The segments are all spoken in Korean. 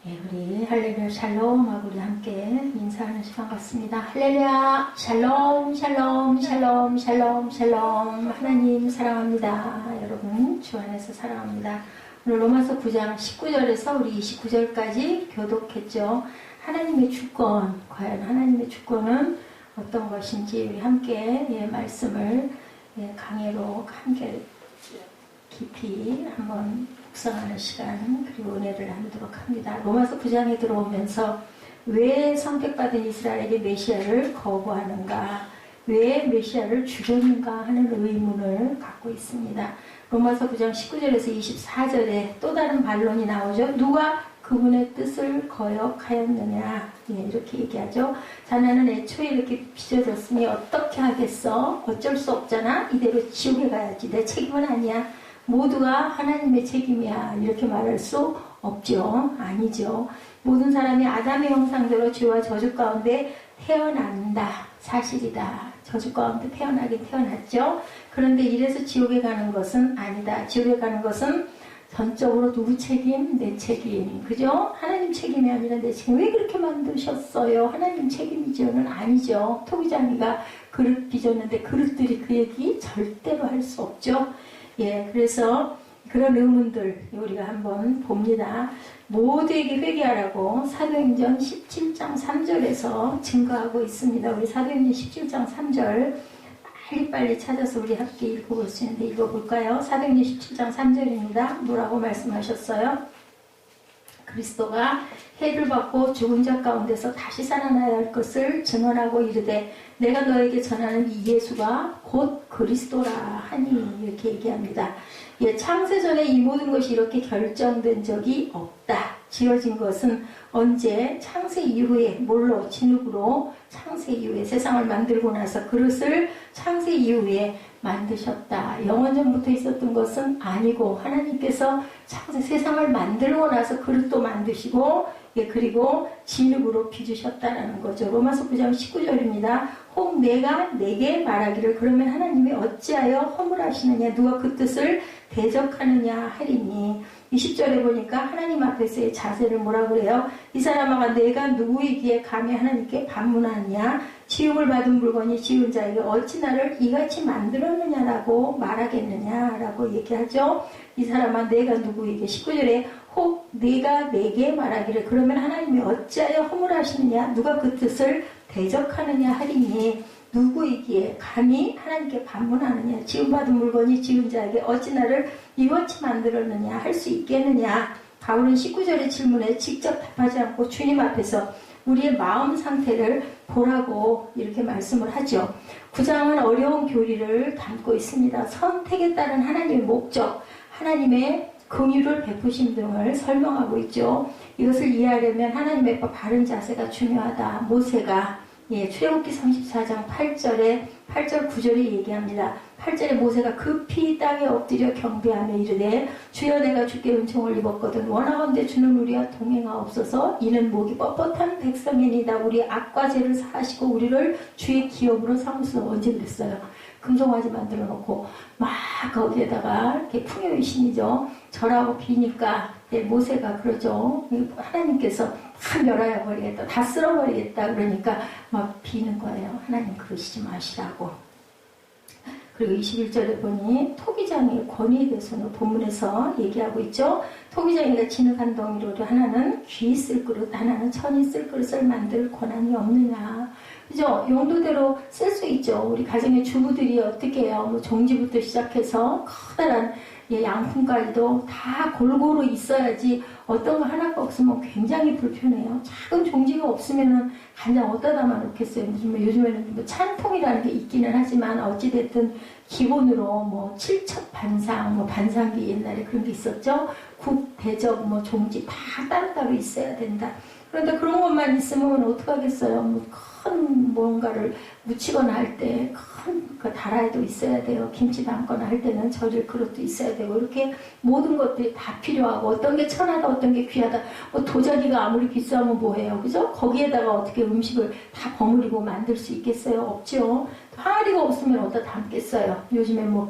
예, 우리 할렐루야 샬롬 하고 우리 함께 인사하는 시간 같습니다. 할렐루야 샬롬 샬롬 샬롬 샬롬 샬롬. 하나님 사랑합니다. 여러분 주 안에서 사랑합니다. 오늘 로마서 9장 19절에서 우리 29절까지 교독했죠. 하나님의 주권, 과연 하나님의 주권은 어떤 것인지 우리 함께 말씀을 강해로 함께 깊이 한번 묵상하는 시간 그리고 은혜를 나누도록 합니다. 로마서 9장에 들어오면서 왜 선택받은 이스라엘에게 메시아를 거부하는가, 왜 메시아를 주려는가 하는 의문을 갖고 있습니다. 로마서 9장 19절에서 24절에 또 다른 반론이 나오죠. 누가 그분의 뜻을 거역하였느냐, 이렇게 얘기하죠. 자네는 애초에 이렇게 빚어졌으니 어떻게 하겠어? 어쩔 수 없잖아. 이대로 지옥에 가야지. 내 책임은 아니야. 모두가 하나님의 책임이야. 이렇게 말할 수 없죠. 아니죠. 모든 사람이 아담의 형상대로 죄와 저주 가운데 태어난다. 사실이다. 저주 가운데 태어나긴 태어났죠. 그런데 이래서 지옥에 가는 것은 아니다. 지옥에 가는 것은 전적으로 누구 책임? 내 책임. 그죠? 하나님 책임이 아니라 내 책임. 왜 그렇게 만드셨어요? 하나님 책임이죠는 아니죠. 토기장이가 그릇 빚었는데 그릇들이 그 얘기 절대로 할 수 없죠. 그래서 그런 의문들 우리가 한번 봅니다. 모두에게 회개하라고 사도행전 17장 3절에서 증거하고 있습니다. 우리 사도행전 17장 3절 빨리빨리 찾아서 우리 함께 읽어볼 수 있는데 읽어볼까요? 사도행전 17장 3절입니다. 뭐라고 말씀하셨어요? 그리스도가 해를 받고 죽은 자 가운데서 다시 살아나야 할 것을 증언하고 이르되 내가 너에게 전하는 이 예수가 곧 그리스도라 하니, 이렇게 얘기합니다. 창세전에 이 모든 것이 이렇게 결정된 적이 없다. 지어진 것은 언제? 창세 이후에, 뭘로? 진흙으로 창세 이후에 세상을 만들고 나서 그릇을 창세 이후에 만드셨다. 영원전부터 있었던 것은 아니고 하나님께서 창세 세상을 만들고 나서 그릇도 만드시고 그리고 진흙으로 빚으셨다라는 거죠. 로마서 9장 19절입니다. 혹 내가 내게 말하기를 그러면 하나님이 어찌하여 허물하시느냐, 누가 그 뜻을 대적하느냐 하리니. 20절에 보니까 하나님 앞에서의 자세를 뭐라 그래요? 이 사람아 내가 누구이기에 감히 하나님께 반문하느냐, 지음을 받은 물건이 지은 자에게 어찌 나를 이같이 만들었느냐라고 말하겠느냐라고 얘기하죠. 이 사람아 내가 누구이기에. 19절에 혹 네가 내게 말하기를 그러면 하나님이 어찌하여 허물하시느냐, 누가 그 뜻을 대적하느냐 하리니. 누구이기에 감히 하나님께 반문하느냐, 지음받은 물건이 지은 자에게 어찌 나를 이같이 만들었느냐 할 수 있겠느냐. 바울은 19절의 질문에 직접 답하지 않고 주님 앞에서 우리의 마음 상태를 보라고 이렇게 말씀을 하죠. 9장은 어려운 교리를 담고 있습니다. 선택에 따른 하나님의 목적, 하나님의 긍휼을 베푸심 등을 설명하고 있죠. 이것을 이해하려면 하나님의 바른 자세가 중요하다. 모세가 출애굽기 34장 8절 9절에 얘기합니다. 8절에 모세가 급히 땅에 엎드려 경배하며 이르되 주여 내가 주께 은총을 입었거든 원하건대 주는 우리와 동행하옵소서. 이는 목이 뻣뻣한 백성이니이다. 우리 악과 죄를 사하시고 우리를 주의 기업으로 삼으소서. 언제 그랬어요? 금송아지 만들어 놓고 막 거기에다가 이렇게 풍요의 신이죠. 절하고 비니까 모세가 그러죠. 하나님께서 다 멸하여 버리겠다, 다 쓸어버리겠다 그러니까 막 비는 거예요. 하나님 그러시지 마시라고. 그리고 21절에 보니 토기장의 권위에 대해서는 본문에서 얘기하고 있죠. 토기장이가 진흙한 덩이로 하나는 귀 쓸 그릇, 하나는 천이 쓸 그릇을 만들 권한이 없느냐. 그죠? 용도대로 쓸 수 있죠. 우리 가정의 주부들이 어떻게 해요? 뭐 종지부터 시작해서 커다란 양품까지도 다 골고루 있어야지 어떤 거 하나가 없으면 굉장히 불편해요. 작은 종지가 없으면은 간장 어디다 담아 놓겠어요. 요즘에는 뭐 찬통이라는 게 있기는 하지만 어찌됐든 기본으로 뭐 칠첩 반상, 뭐 반상기 옛날에 그런 게 있었죠. 국, 대접, 뭐 종지 다 따로따로 있어야 된다. 그런데 그런 것만 있으면 어떡하겠어요. 뭐 큰 뭔가를 묻히거나 할 때 큰 그 다라이도 있어야 돼요. 김치 담거나 할 때는 절일 그릇도 있어야 되고 이렇게 모든 것들이 다 필요하고 어떤 게 천하다 어떤 게 귀하다. 뭐 도자기가 아무리 비싸면 뭐해요. 그죠? 거기에다가 어떻게 음식을 다 버무리고 만들 수 있겠어요? 없죠. 항아리가 없으면 어디다 담겠어요. 요즘에 뭐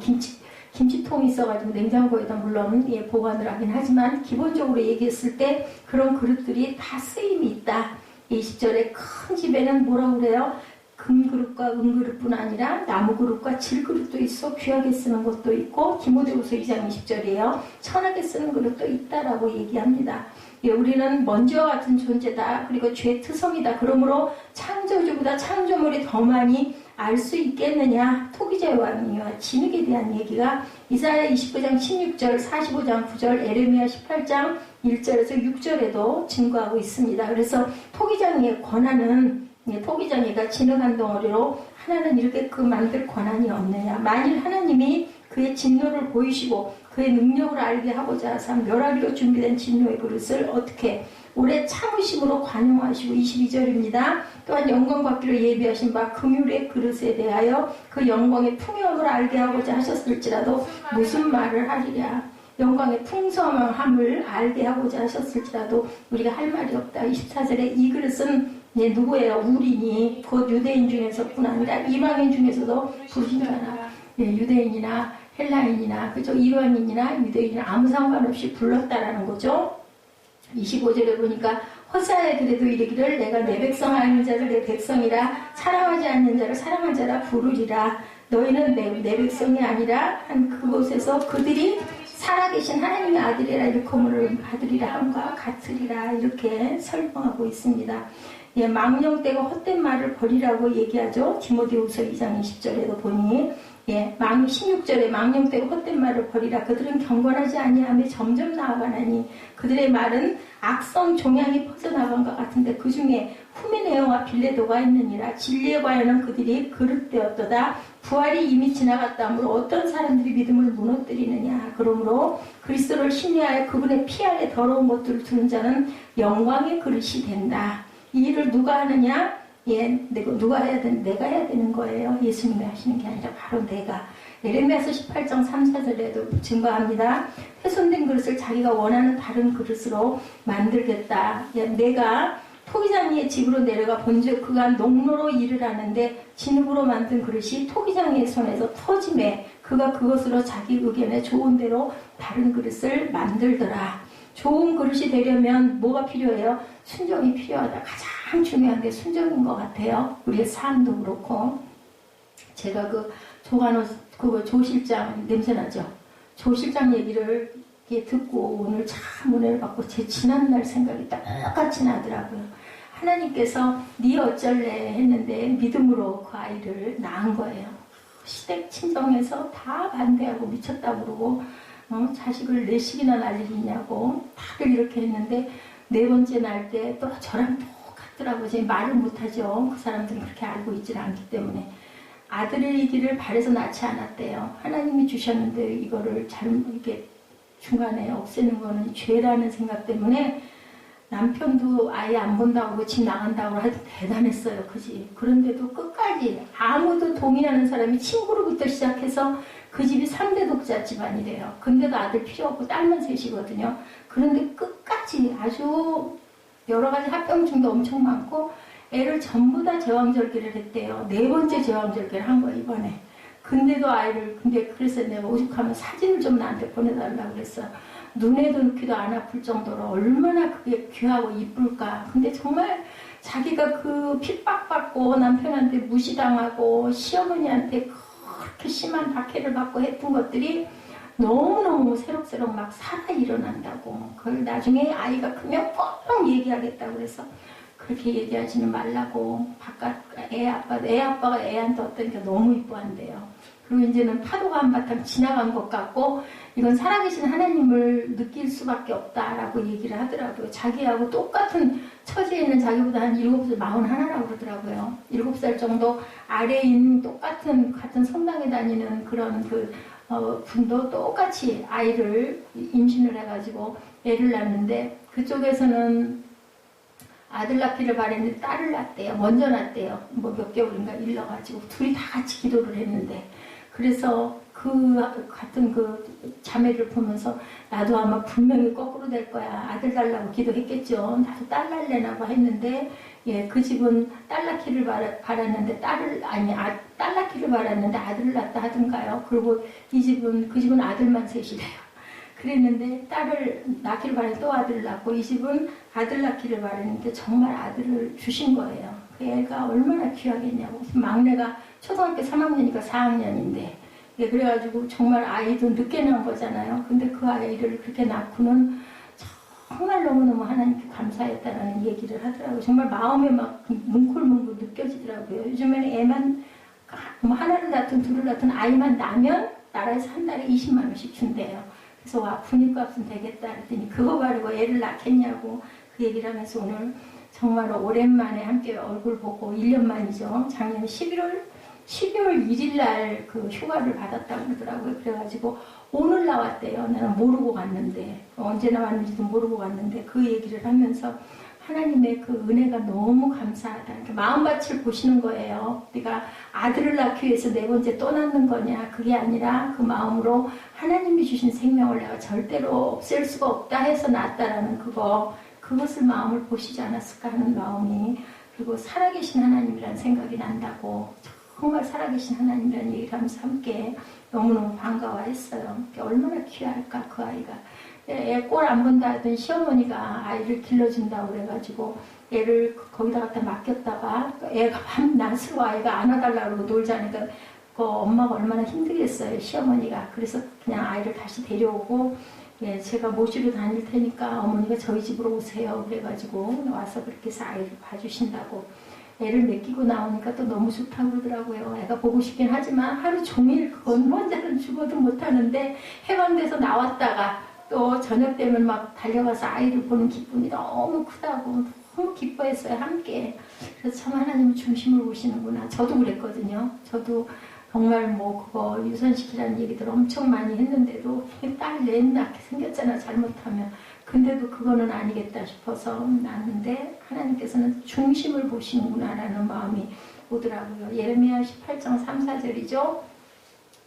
김치통이 있어가지고 냉장고에다 물론 예, 보관을 하긴 하지만 기본적으로 얘기했을 때 그런 그릇들이 다 쓰임이 있다. 20절에 큰 집에는 뭐라고 그래요? 금그릇과 은그릇뿐 아니라 나무그릇과 질그릇도 있어 귀하게 쓰는 것도 있고 디모데후서 2장 20절이에요. 천하게 쓰는 그릇도 있다라고 얘기합니다. 예, 우리는 먼지와 같은 존재다. 그리고 죄의 투성이다. 그러므로 창조주보다 창조물이 더 많이 알 수 있겠느냐. 토기자의 왕이와 진흙에 대한 얘기가 이사야 29장 16절, 45장 9절, 에레미야 18장 1절에서 6절에도 증거하고 있습니다. 그래서 토기장이의 권한은 토기장이가 진흙한 덩어리로 하나는 이렇게 그 만들 권한이 없느냐. 만일 하나님이 그의 진노를 보이시고 그의 능력을 알게 하고자 하사 멸하기로 준비된 진노의 그릇을 어떻게 오래 참으심으로 관용하시고 22절입니다. 또한 영광 받기로 예비하신 바 긍휼의 그릇에 대하여 그 영광의 풍요함을 알게 하고자 하셨을지라도 무슨 말을 하리랴. 영광의 풍성함을 알게 하고자 하셨을지라도 우리가 할 말이 없다. 24절에 이 그릇은 누구예요? 우리니 곧 유대인 중에서뿐 아니라 이방인 중에서도 부르신 자나 유대인이나 헬라인이나 그죠? 이방인이나 유대인이나 아무 상관없이 불렀다라는 거죠. 25절에 보니까 호사에 그래도 이르기를 내가 내 백성 아닌 자를 내 백성이라 사랑하지 않는 자를 사랑한 자라 부르리라. 너희는 내 백성이 아니라 한 그곳에서 그들이 살아계신 하나님의 아들이라 일컬음을 아들이라 함과 같으리라. 이렇게 설명하고 있습니다. 예, 망령되고 헛된 말을 버리라고 얘기하죠. 디모데후서 2장 20절에도 보니 16절에 망령되고 헛된 말을 버리라. 그들은 경건하지 아니하며 점점 나아가나니 그들의 말은 악성 종양이 퍼져나간 것 같은데 그 중에 후메네오와 빌레도가 있느니라. 진리의 과연은 그들이 그릇되었도다. 부활이 이미 지나갔다므로 어떤 사람들이 믿음을 무너뜨리느냐. 그러므로 그리스도를 신뢰하여 그분의 피 아래 더러운 것들을 두는 자는 영광의 그릇이 된다. 이 일을 누가 하느냐? 누가 해야 되는? 내가 해야 되는 거예요. 예수님이 하시는 게 아니라 바로 내가. 에레미야서 18장 3, 4절에도 증거합니다. 훼손된 그릇을 자기가 원하는 다른 그릇으로 만들겠다. 내가 토기장이의 집으로 내려가 본즉 그가 농로로 일을 하는데 진흙으로 만든 그릇이 토기장이의 손에서 터짐에 그가 그것으로 자기 의견에 좋은 대로 다른 그릇을 만들더라. 좋은 그릇이 되려면 뭐가 필요해요? 순종이 필요하다. 가장 중요한 게 순종인 것 같아요. 우리의 삶도 그렇고. 제가 그거 조실장 냄새나죠? 조실장 얘기를 이렇게 듣고 오늘 참 은혜를 받고 제 지난날 생각이 똑같이 나더라고요. 하나님께서 네 어쩔래 했는데 믿음으로 그 아이를 낳은 거예요. 시댁 친정에서 다 반대하고 미쳤다 그러고 자식을 4씩이나 날리냐고 다들 이렇게 했는데 4번째 날 때 또 저랑 똑같더라고요. 제가 말을 못하죠. 그 사람들은 그렇게 알고 있지 않기 때문에. 아들이기를 바래서 낳지 않았대요. 하나님이 주셨는데 이거를 이렇게 중간에 없애는 거는 죄라는 생각 때문에 남편도 아예 안 본다고 집 나간다고 해도 대단했어요. 그지? 그런데도 끝까지 아무도 동의하는 사람이 친구로부터 시작해서 그 집이 3대 독자 집안이래요. 근데도 아들 필요 없고 딸만 셋이거든요. 그런데 끝까지 아주 여러 가지 합병증도 엄청 많고 애를 전부 다 제왕절개를 했대요. 4번째 제왕절개를 한 거예요, 이번에. 근데도 근데 그래서 내가 오죽하면 사진을 좀 나한테 보내달라고 그랬어요. 눈에도 넣기도 안 아플 정도로 얼마나 그게 귀하고 이쁠까. 근데 정말 자기가 그 핍박받고 남편한테 무시당하고 시어머니한테 그렇게 심한 박해를 받고 했던 것들이 너무너무 새록새록 막 살아 일어난다고. 그걸 나중에 아이가 크면 꼭 얘기하겠다고 그래서 그렇게 얘기하지는 말라고. 바깥 애 아빠가 애한테 어떠니까 너무 이뻐한대요. 그리고 이제는 파도가 한바탕 지나간 것 같고 이건 살아계신 하나님을 느낄 수밖에 없다라고 얘기를 하더라고요. 자기하고 똑같은 처지에 있는 자기보다 한 7살, 41라고 그러더라고요. 7살 정도 아래인 같은 성당에 다니는 그런 분도 똑같이 아이를 임신을 해가지고 애를 낳는데 그쪽에서는 아들 낳기를 바랬는데 딸을 낳았대요. 먼저 낳았대요. 몇 개월인가 일러가지고 둘이 다 같이 기도를 했는데 그래서 그 같은 그 자매를 보면서 나도 아마 분명히 거꾸로 될 거야. 아들 달라고 기도했겠죠. 나도 딸 날래나 봐 했는데, 예, 그 집은 딸 낳기를 바랐는데 딸 낳기를 바랐는데 아들을 낳다 하던가요. 그리고 그 집은 아들만 셋이래요. 그랬는데 딸을 낳기를 바랐는데 또 아들을 낳고, 이 집은 아들 낳기를 바랐는데 정말 아들을 주신 거예요. 그 애가 얼마나 귀하겠냐고. 막내가 초등학교 3학년이니까 4학년인데, 예, 그래가지고 정말 아이도 늦게 낳은 거잖아요. 근데 그 아이를 그렇게 낳고는 정말 너무너무 하나님께 감사했다라는 얘기를 하더라고요. 정말 마음에 막 뭉클뭉클 느껴지더라고요. 요즘에는 애만 뭐 하나를 낳든 둘을 낳든 아이만 낳으면 나라에서 한 달에 20만 원씩 준대요. 그래서 와, 분유값은 되겠다 그랬더니 그거 가지고 애를 낳겠냐고 그 얘기를 하면서 오늘 정말 오랜만에 함께 얼굴 보고 1년 만이죠. 작년 12월 1일 날 그 휴가를 받았다고 그러더라고요. 그래가지고 오늘 나왔대요. 나는 모르고 갔는데, 언제 나왔는지도 모르고 갔는데 그 얘기를 하면서 하나님의 그 은혜가 너무 감사하다. 마음밭을 보시는 거예요. 네가 아들을 낳기 위해서 네 번째 또 낳는 거냐. 그게 아니라 그 마음으로 하나님이 주신 생명을 내가 절대로 없앨 수가 없다 해서 낳았다라는 그것을 마음을 보시지 않았을까 하는 마음이, 그리고 살아계신 하나님이라는 생각이 난다고, 정말 살아계신 하나님이라는 얘기를 하면서 함께 너무너무 반가워했어요. 얼마나 귀할까 그 아이가. 애 꼴 안 본다 하던 시어머니가 아이를 길러준다고 그래가지고 애를 거기다 갖다 맡겼다가 애가 밤낮으로 아이가 안아달라고 놀자니까 그 엄마가 얼마나 힘들겠어요, 시어머니가. 그래서 그냥 아이를 다시 데려오고, 예, 제가 모시러 다닐 테니까 어머니가 저희 집으로 오세요 그래가지고 와서 그렇게 해서 아이를 봐주신다고. 애를 맡기고 나오니까 또 너무 좋다고 그러더라고요. 애가 보고 싶긴 하지만 하루 종일 그건 혼자는 죽어도 못하는데, 해방돼서 나왔다가 또 저녁 되면 막 달려가서 아이를 보는 기쁨이 너무 크다고 너무 기뻐했어요, 함께. 그래서 참 하나님은 중심을 보시는구나. 저도 그랬거든요. 저도 정말 뭐 그거 유선시키라는 얘기들 엄청 많이 했는데도 딸 낳게 생겼잖아, 잘못하면. 근데도 그거는 아니겠다 싶어서 낳았는데 하나님께서는 중심을 보시는구나라는 마음이 오더라고요. 예레미야 18장 3, 4절이죠.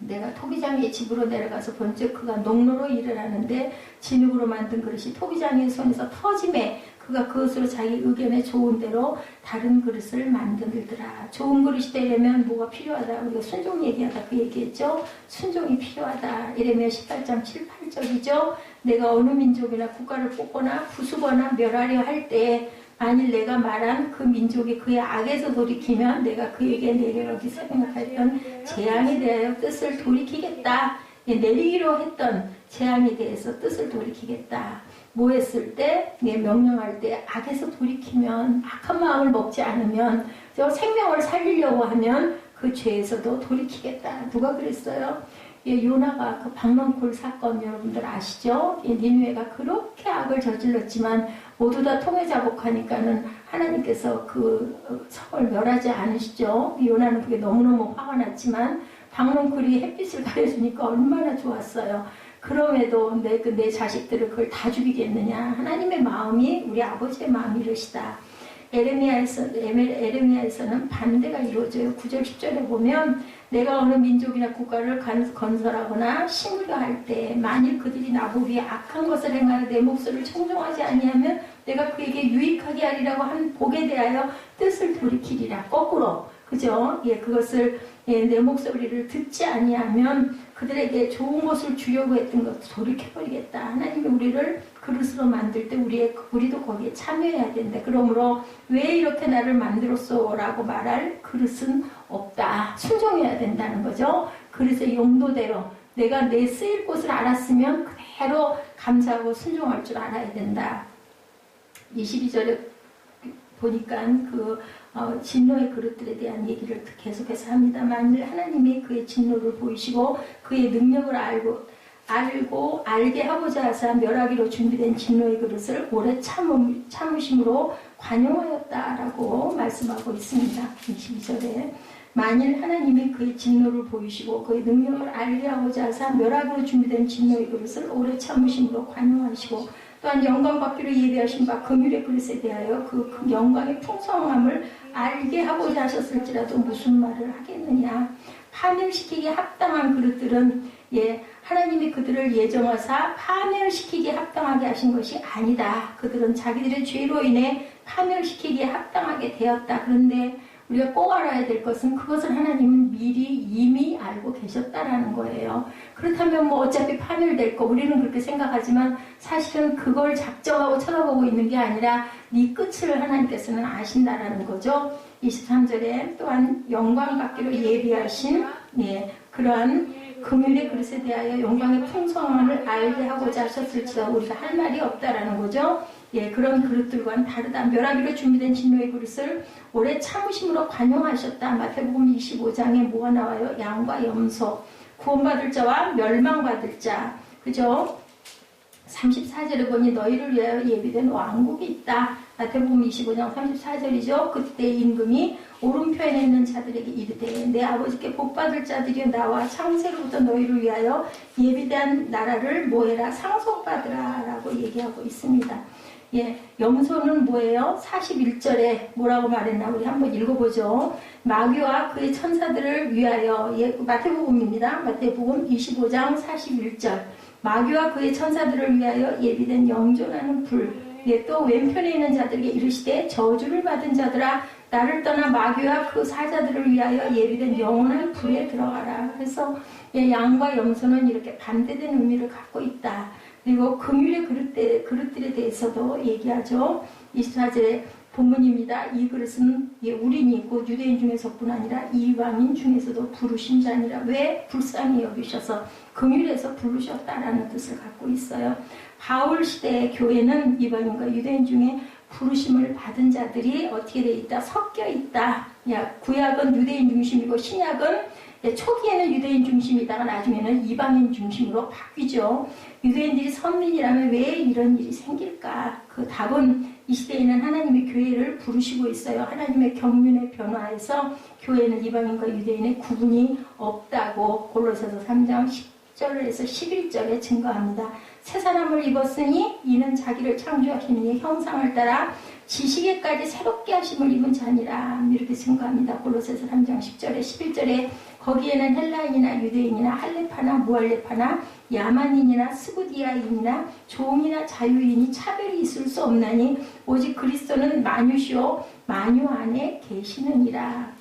내가 토기장의 집으로 내려가서 본즉 그가 농로로 일을 하는데 진흙으로 만든 그릇이 토기장의 손에서 터짐에 그가 그것으로 자기 의견에 좋은 대로 다른 그릇을 만들더라. 좋은 그릇이 되려면 뭐가 필요하다. 우리가 순종 얘기하다 그 얘기했죠. 순종이 필요하다. 예레미야 18장 7, 8절이죠. 내가 어느 민족이나 국가를 뽑거나 부수거나 멸하려 할 때 만일 내가 말한 그 민족이 그의 악에서 돌이키면 내가 그에게 내려오기서 생각했던 재앙에 대하여 뜻을 돌이키겠다. 내리기로 했던 재앙에 대해서 뜻을 돌이키겠다. 뭐 했을 때, 명령할 때 악에서 돌이키면, 악한 마음을 먹지 않으면, 생명을 살리려고 하면 그 죄에서도 돌이키겠다. 누가 그랬어요? 요나가 그 박넝쿨 사건 여러분들 아시죠? 니느웨가 그렇게 악을 저질렀지만 모두 다 통회자복하니까는 하나님께서 그 성을 멸하지 않으시죠? 요나는 그게 너무너무 화가 났지만 박넝쿨이 햇빛을 가려주니까 얼마나 좋았어요. 그럼에도 내 자식들을 그걸 다 죽이겠느냐. 하나님의 마음이 우리 아버지의 마음이 이러시다. 에레미야에서는 반대가 이루어져요. 9절 10절에 보면 내가 어느 민족이나 국가를 건설하거나 심으려 할 때 만일 그들이 나보기에 악한 것을 행하여 내 목소리를 청종하지 아니하면 내가 그에게 유익하게 하리라고 한 복에 대하여 뜻을 돌이키리라. 거꾸로. 그죠? 예, 그것을 내 목소리를 듣지 아니하면 그들에게 좋은 것을 주려고 했던 것도 돌이켜버리겠다. 하나님이 우리를 그릇으로 만들 때 우리도 거기에 참여해야 된다. 그러므로 왜 이렇게 나를 만들었어? 라고 말할 그릇은 없다. 순종해야 된다는 거죠. 그릇의 용도대로 내가 내 쓰일 곳을 알았으면 그대로 감사하고 순종할 줄 알아야 된다. 22절에 보니까 진노의 그릇들에 대한 얘기를 계속해서 합니다. 만일 하나님이 그의 진노를 보이시고 그의 능력을 알게 하고자 하사 멸하기로 준비된 진노의 그릇을 오래 참으심으로 관용하였다라고 말씀하고 있습니다. 22절에 만일 하나님이 그의 진노를 보이시고 그의 능력을 알게 하고자 하사 멸하기로 준비된 진노의 그릇을 오래 참으심으로 관용하시고 또한 영광 받기로 예비하신 바 긍휼의 그릇에 대하여 그 영광의 풍성함을 알게 하고자 하셨을지라도 무슨 말을 하겠느냐. 파멸시키기에 합당한 그릇들은 하나님이 그들을 예정하사 파멸시키기에 합당하게 하신 것이 아니다. 그들은 자기들의 죄로 인해 파멸시키기에 합당하게 되었다. 그런데 우리가 꼭 알아야 될 것은 그것을 하나님은 미리 이미 알고 계셨다라는 거예요. 그렇다면 뭐 어차피 파멸될 거 우리는 그렇게 생각하지만 사실은 그걸 작정하고 쳐다보고 있는 게 아니라 네 끝을 하나님께서는 아신다라는 거죠. 23절에 또한 영광 받기로 예비하신 그러한 금율의 그릇에 대하여 영광의 풍성함을 알게 하고자 하셨을지라 우리가 할 말이 없다라는 거죠. 그런 그릇들과는 다르다. 멸하기로 준비된 진노의 그릇을 오래 참으심으로 관용하셨다. 마태복음 25장에 뭐가 나와요? 양과 염소, 구원받을 자와 멸망받을 자. 그죠? 34절에 보니 너희를 위하여 예비된 왕국이 있다. 마태복음 25장 34절이죠. 그때 임금이 오른편에 있는 자들에게 이르되 내 아버지께 복받을 자들이여 나와 창세로부터 너희를 위하여 예비된 나라를 뭐해라 상속받으라 라고 얘기하고 있습니다. 염소는 뭐예요? 41절에 뭐라고 말했나 우리 한번 읽어보죠. 마귀와 그의 천사들을 위하여 마태복음입니다. 마태복음 25장 41절 마귀와 그의 천사들을 위하여 예비된 영존하는 불. 또 왼편에 있는 자들에게 이르시되 저주를 받은 자들아 나를 떠나 마귀와 그 사자들을 위하여 예비된 영원한 불에 들어가라. 그래서 양과 염소는 이렇게 반대된 의미를 갖고 있다. 그리고 금율의 그릇들에 대해서도 얘기하죠. 24절에 본문입니다. 이 그릇은 우린이 곧 유대인 중에서뿐 아니라 이방인 중에서도 부르신 자니라. 왜 불쌍히 여기셔서 금율에서 부르셨다라는 뜻을 갖고 있어요. 바울 시대의 교회는 이방인과 유대인 중에 부르심을 받은 자들이 어떻게 돼 있다? 섞여 있다. 구약은 유대인 중심이고 신약은 초기에는 유대인 중심이다가 나중에는 이방인 중심으로 바뀌죠. 유대인들이 선민이라면 왜 이런 일이 생길까? 그 답은 이 시대에는 하나님의 교회를 부르시고 있어요. 하나님의 경륜의 변화에서 교회는 이방인과 유대인의 구분이 없다고 골로새서 3장 10절에서 11절에 증거합니다. 새 사람을 입었으니 이는 자기를 창조하신 이의 형상을 따라 지식에까지 새롭게 하심을 입은 자니라. 이렇게 증거합니다. 골로새서 3장 10절에 11절에 거기에는 헬라인이나 유대인이나 할레파나 무할레파나 야만인이나 스구디아인이나 종이나 자유인이 차별이 있을 수 없나니 오직 그리스도는 만유시오 만유 안에 계시느니라.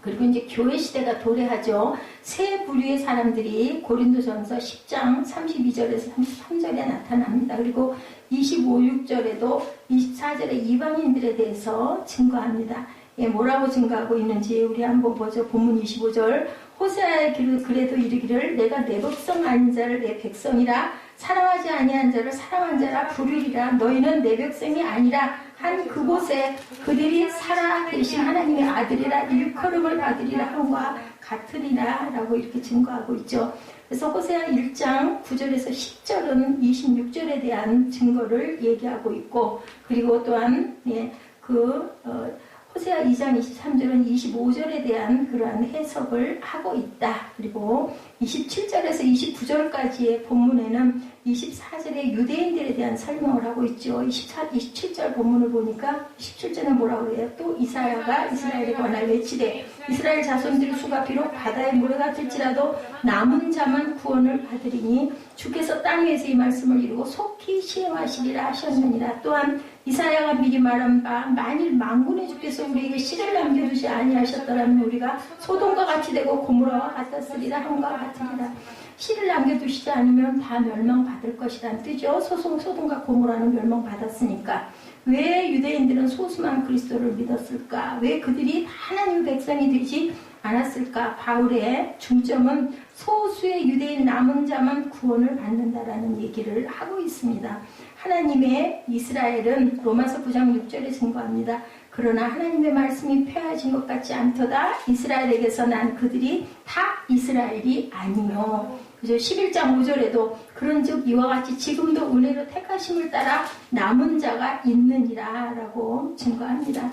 그리고 이제 교회 시대가 도래하죠. 세 부류의 사람들이 고린도전서 10장 32절에서 33절에 나타납니다. 그리고 25, 6절에도 24절에 이방인들에 대해서 증거합니다. 뭐라고 증거하고 있는지 우리 한번 보죠. 본문 25절 호세아의 길을 그래도 이르기를 내가 내 백성 아닌 자를 내 백성이라 사랑하지 아니한 자를 사랑한 자라 부르리라. 너희는 내 백성이 아니라 한 그곳에 그들이 살아 계신 하나님의 아들이라 일컬음을 받으리라 함과 같으리라 라고 이렇게 증거하고 있죠. 그래서 호세아 1장 9절에서 10절은 26절에 대한 증거를 얘기하고 있고 그리고 또한 호세아 2장 23절은 25절에 대한 그러한 해석을 하고 있다. 그리고 27절에서 29절까지의 본문에는 24절에 유대인들에 대한 설명을 하고 있죠. 27절 본문을 보니까 17절에 뭐라고 해요? 또 이사야가 이스라엘에 관하여 외치되 이스라엘 자손들의 수가 비록 바다의 모래 같을지라도 남은 자만 구원을 받으리니 주께서 땅에서 이 말씀을 이루고 속히 시행하시리라 하셨느니라. 또한 이사야가 미리 말한 바 만일 만군의 주께서 우리에게 씨를 남겨두지 아니하셨더라면 우리가 소돔과 같이 되고 고모라와 같았으리라 함과 같으리라. 씨를 남겨두시지 않으면 다 멸망받을 것이란 뜻이죠. 소돔과 고모라는 멸망받았으니까. 왜 유대인들은 소수만 그리스도를 믿었을까? 왜 그들이 하나님의 백성이 되지 않았을까? 바울의 중점은 소수의 유대인 남은 자만 구원을 받는다라는 얘기를 하고 있습니다. 하나님의 이스라엘은 로마서 9장 6절에 증거합니다. 그러나 하나님의 말씀이 폐하진 것 같지 않도다. 이스라엘에게서 난 그들이 다 이스라엘이 아니요. 그죠? 11장 5절에도 그런즉 이와 같이 지금도 은혜로 택하심을 따라 남은 자가 있느니라 라고 증거합니다.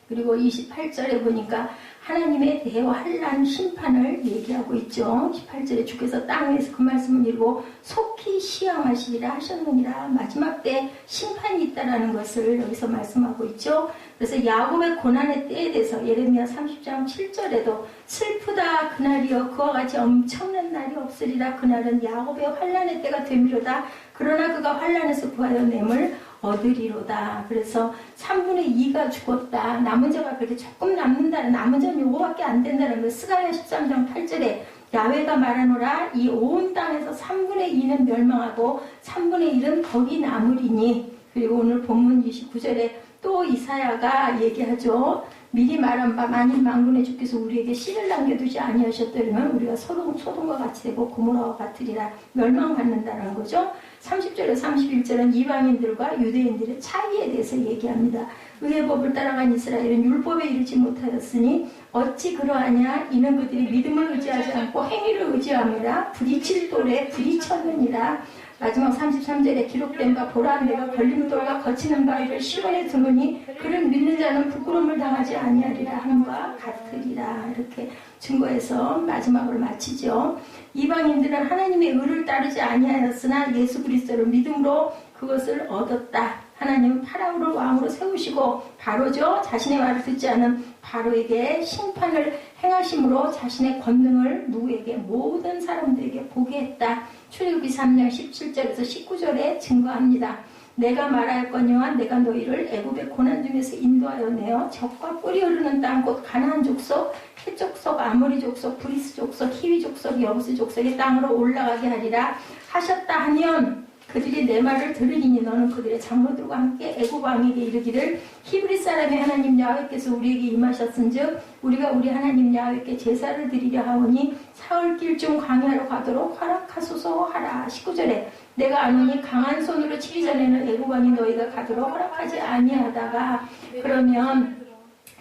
그리고 28절에 보니까 하나님의 대환란 심판을 얘기하고 있죠. 18절에 주께서 땅 위에서 그 말씀을 이루고 속히 시험하시리라 하셨느니라. 마지막 때 심판이 있다라는 것을 여기서 말씀하고 있죠. 그래서 야곱의 고난의 때에 대해서 예레미야 30장 7절에도 슬프다 그날이여 그와 같이 엄청난 날이 없으리라. 그날은 야곱의 환란의 때가 되미로다. 그러나 그가 환란에서 구하여 냄을 얻으리로다. 그래서 3분의 2가 죽었다. 남은 자가 그렇게 조금 남는다는, 남은 자는 요거밖에 안 된다는 거. 스가랴 13장 8절에 야훼가 말하노라 이 온 땅에서 3분의 2는 멸망하고 3분의 1은 거기 남으리니. 그리고 오늘 본문 29절에 또 이사야가 얘기하죠. 미리 말한 바 만일 만군의 주께서 우리에게 씨를 남겨두지 아니하셨더라면 우리가 소돔과 같이 되고 고모라와 같으리라. 멸망받는다는 거죠. 30절에 31절은 이방인들과 유대인들의 차이에 대해서 얘기합니다. 의의 법을 따라간 이스라엘은 율법에 이르지 못하였으니 어찌 그러하냐. 이는 그들이 믿음을 의지하지 않고 행위를 의지함이라. 부딪힐 돌에 부딪혔느니라. 마지막 33절에 기록된 바 보라 내가 걸림돌과 거치는 바위를 시온에 두느니 그를 믿는 자는 부끄러움을 당하지 아니하리라 함과 같으리라. 이렇게 증거해서 마지막으로 마치죠. 이방인들은 하나님의 의를 따르지 아니하였으나 예수 그리스도를 믿음으로 그것을 얻었다. 하나님은 파라오를 왕으로 세우시고 바로죠. 자신의 말을 듣지 않은 바로에게 심판을 행하심으로 자신의 권능을 누구에게? 모든 사람들에게 보게 했다. 출애굽기 3장 17절에서 19절에 증거합니다. 내가 말하였거니와 내가 너희를 애굽의 고난 중에서 인도하여 내어 적과 꿀이 흐르는 땅 곧 가나안 족속, 헷 족속, 아모리 족속, 브리스 족속, 히위 족속, 여부스 족속의 땅으로 올라가게 하리라 하셨다 하면 그들이 내 말을 들으리니 너는 그들의 장로들과 함께 애굽 왕에게 이르기를 히브리 사람의 하나님 야훼께서 우리에게 임하셨은즉 우리가 우리 하나님 야훼께 제사를 드리려 하오니 사흘길 중 광야로 가도록 허락하소서 하라. 19절에 내가 아노니 강한 손으로 치기 전에는 애굽 왕이 너희가 가도록 허락하지 아니하다가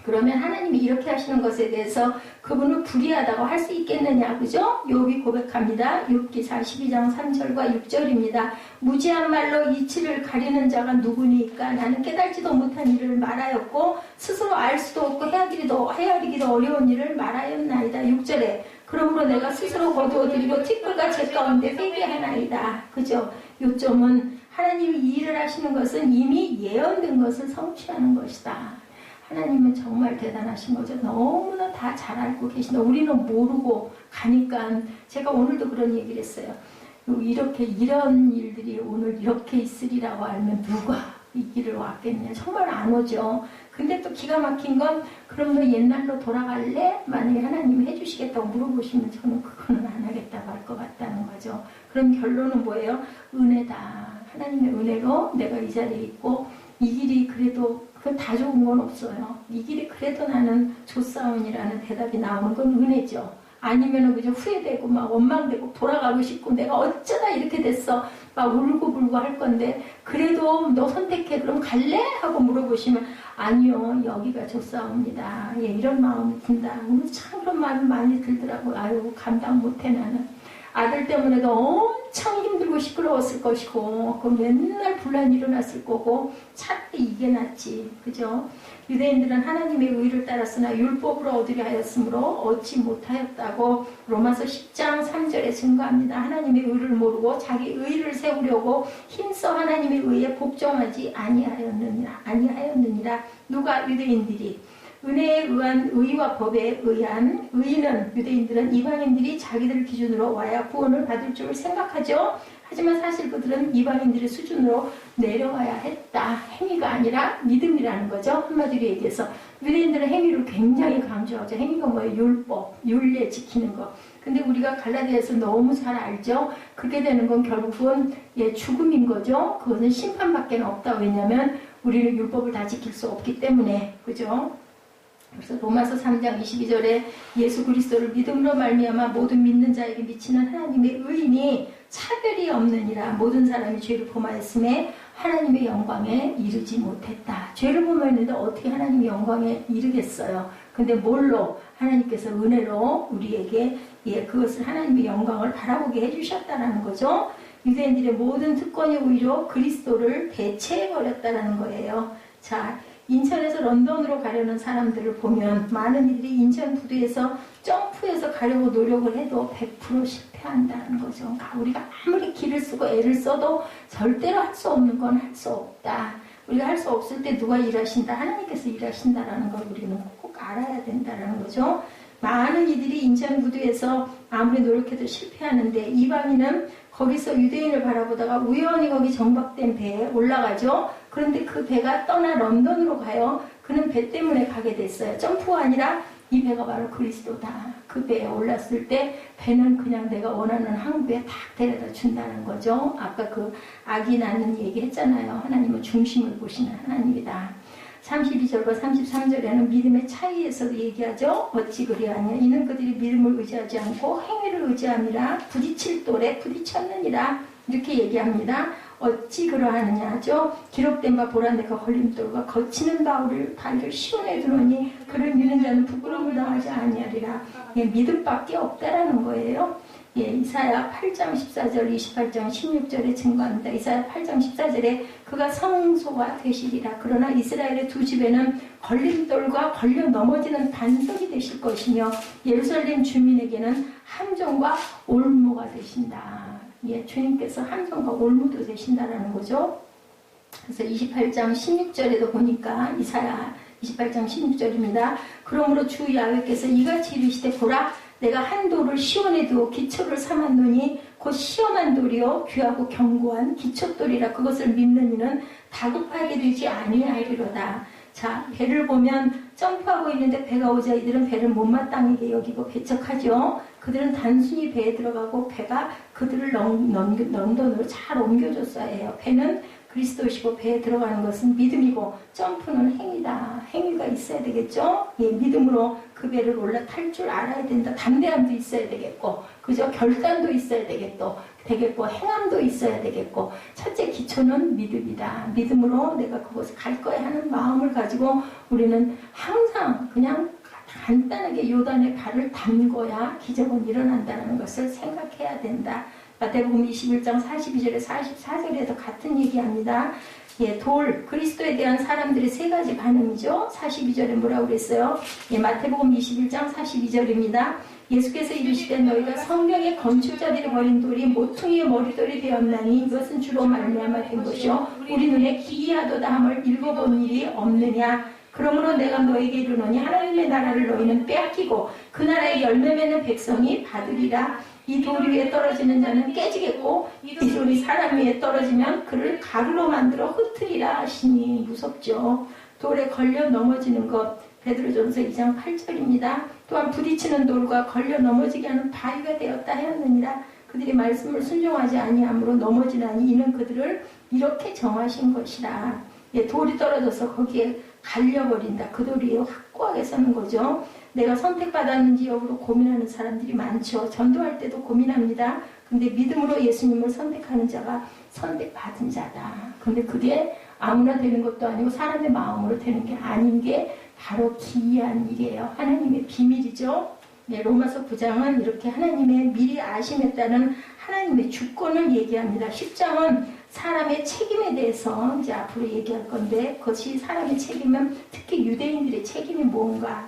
그러면 하나님이 이렇게 하시는 것에 대해서 그분은 불의하다고 할 수 있겠느냐, 그죠? 욥이 고백합니다. 욥기 42장 3절과 6절입니다. 무지한 말로 이치를 가리는 자가 누구니까 나는 깨달지도 못한 일을 말하였고 스스로 알 수도 없고 헤아리기도 어려운 일을 말하였나이다. 6절에 그러므로 내가 스스로 거두어드리고 티끌과 제 가운데 회개하나이다. 그죠? 요점은 하나님이 이 일을 하시는 것은 이미 예언된 것을 성취하는 것이다. 하나님은 정말 대단하신 거죠. 너무나 다 잘 알고 계신다. 우리는 모르고 가니까 제가 오늘도 그런 얘기를 했어요. 이런 일들이 오늘 이렇게 있으리라고 알면 누가 이 길을 왔겠냐. 정말 안 오죠. 근데 또 기가 막힌 건 그럼 너 옛날로 돌아갈래? 만약에 하나님이 해주시겠다고 물어보시면 저는 그거는 안 하겠다고 할 것 같다는 거죠. 그럼 결론은 뭐예요? 은혜다. 하나님의 은혜로 내가 이 자리에 있고 이 길이 그래도 그 다 좋은 건 없어요. 이 길이 그래도 나는 좋사온이라는 대답이 나오는 건 은혜죠. 아니면은 그저 후회되고 막 원망되고 돌아가고 싶고 내가 어쩌다 이렇게 됐어 막 울고불고 할 건데 그래도 너 선택해 그럼 갈래? 하고 물어보시면 아니요 여기가 좋사옵니다. 예, 이런 마음이 든다. 오늘 참 그런 마음이 많이 들더라고요. 아유 감당 못해 나는. 아들 때문에도 엄청 힘들고 시끄러웠을 것이고 그 맨날 분란이 일어났을 거고 차라리 이게 낫지. 그죠? 유대인들은 하나님의 의를 따랐으나 율법으로 얻으려 하였으므로 얻지 못하였다고 로마서 10장 3절에 증거합니다. 하나님의 의를 모르고 자기 의를 세우려고 힘써 하나님의 의에 복종하지 아니하였느니라. 누가? 유대인들이. 은혜에 의한 의와 법에 의한 의는 유대인들은 이방인들이 자기들 기준으로 와야 구원을 받을 줄 생각하죠. 하지만 사실 그들은 이방인들의 수준으로 내려와야 했다. 행위가 아니라 믿음이라는 거죠. 한마디로 얘기해서 유대인들은 행위를 굉장히 강조하죠. 행위가 뭐예요? 율법, 율례 지키는 거. 근데 우리가 갈라디아에서 너무 잘 알죠. 그렇게 되는 건 결국은 죽음인 거죠. 그것은 심판밖에 없다. 왜냐하면 우리는 율법을 다 지킬 수 없기 때문에. 그죠? 그래서 로마서 3장 22절에 예수 그리스도를 믿음으로 말미암아 모든 믿는 자에게 미치는 하나님의 의인이 차별이 없느니라. 모든 사람이 죄를 범하였음에 하나님의 영광에 이르지 못했다. 죄를 범했는데 어떻게 하나님의 영광에 이르겠어요. 근데 뭘로? 하나님께서 은혜로 우리에게 그것을 하나님의 영광을 바라보게 해주셨다는 거죠. 유대인들의 모든 특권이 오히려 그리스도를 대체해버렸다는 거예요. 자, 인천에서 런던으로 가려는 사람들을 보면 많은 이들이 인천 부두에서 점프해서 가려고 노력을 해도 100% 실패한다는 거죠. 그러니까 우리가 아무리 기를 쓰고 애를 써도 절대로 할 수 없는 건 할 수 없다. 우리가 할 수 없을 때 누가 일하신다? 하나님께서 일하신다라는 걸 우리는 꼭 알아야 된다는 거죠. 많은 이들이 인천 부두에서 아무리 노력해도 실패하는데 이방인은 거기서 유대인을 바라보다가 우연히 거기 정박된 배에 올라가죠. 그런데 그 배가 떠나 런던으로 가요. 그는 배 때문에 가게 됐어요. 점프가 아니라 이 배가 바로 그리스도다. 그 배에 올랐을 때 배는 그냥 내가 원하는 항구에 딱 데려다 준다는 거죠. 아까 그 아기 낳는 얘기 했잖아요. 하나님은 중심을 보시는 하나님이다. 32절과 33절에는 믿음의 차이에서도 얘기하죠. 어찌 그리하냐 이는 그들이 믿음을 의지하지 않고 행위를 의지함이라 부딪힐 돌에 부딪혔느니라 이렇게 얘기합니다. 어찌 그러하느냐 하죠. 기록된 바 보라 내가 걸림돌과 거치는 바위를 시온에 두노니 그를 미는 자는 부끄러움을 당하지 아니하리라. 예, 믿음밖에 없다라는 거예요. 예, 이사야 8장 14절 28장 16절에 증거합니다. 이사야 8장 14절에 그가 성소가 되시리라. 그러나 이스라엘의 두 집에는 걸림돌과 걸려 넘어지는 반석이 되실 것이며 예루살렘 주민에게는 함정과 올무가 되신다. 예, 주님께서 함정과 올무도 되신다라는 거죠. 그래서 28장 16절에도 보니까 이사야 28장 16절입니다. 그러므로 주 야훼께서 이같이 이르시되 보라 내가 한 돌을 시온에 두어 기초를 삼았노니 곧 시험한 돌이요 귀하고 견고한 기초돌이라. 그것을 믿는 이는 다급하게 되지 아니하리로다. 자, 배를 보면 점프하고 있는데 배가 오자 이들은 배를 못마땅하게 여기고 배척하죠. 그들은 단순히 배에 들어가고 배가 그들을 런던으로 잘 옮겨줬어야 해요. 배는 그리스도시고 배에 들어가는 것은 믿음이고 점프는 행위다. 행위가 있어야 되겠죠. 예, 믿음으로 그 배를 올라탈 줄 알아야 된다. 담대함도 있어야 되겠고, 그죠? 결단도 있어야 되겠고, 행함도 있어야 되겠고, 첫째 기초는 믿음이다. 믿음으로 내가 그곳에 갈 거야 하는 마음을 가지고 우리는 항상 그냥 간단하게 요단에 발을 담궈야 기적은 일어난다는 것을 생각해야 된다. 마태복음 21장 42절에 44절에도 같은 얘기합니다. 예, 그리스도에 대한 사람들의 세 가지 반응이죠. 42절에 뭐라고 그랬어요? 예, 마태복음 21장 42절입니다. 예수께서 이르시되 너희가 성경의 건축자들이 버린 돌이 모퉁이의 머리돌이 되었나니 이것은 주로 말미암아 된 것이요 우리 눈에 기이하도다 함을 읽어본 일이 없느냐. 그러므로 내가 너에게 이르노니 하나님의 나라를 너희는 빼앗기고 그 나라의 열매 맺는 백성이 받으리라. 이 돌 위에 떨어지는 자는 깨지겠고 이 돌이 사람 위에 떨어지면 그를 가루로 만들어 흩으리라 하시니. 무섭죠. 돌에 걸려 넘어지는 것 베드로전서 2장 8절입니다. 또한 부딪히는 돌과 걸려 넘어지게 하는 바위가 되었다 하였느니라. 그들이 말씀을 순종하지 아니함으로 넘어지나니 이는 그들을 이렇게 정하신 것이라. 예, 돌이 떨어져서 거기에 갈려버린다. 그 돌이 확고하게 서는 거죠. 내가 선택받았는지 여부로 고민하는 사람들이 많죠. 전도할 때도 고민합니다. 근데 믿음으로 예수님을 선택하는 자가 선택받은 자다. 근데 그게 아무나 되는 것도 아니고 사람의 마음으로 되는 게 아닌 게 바로 기이한 일이에요. 하나님의 비밀이죠. 네, 로마서 9장은 이렇게 하나님의 미리 아심에 따른 하나님의 주권을 얘기합니다. 10장은 사람의 책임에 대해서 이제 앞으로 얘기할 건데 그것이 사람의 책임은 특히 유대인들의 책임이 뭔가.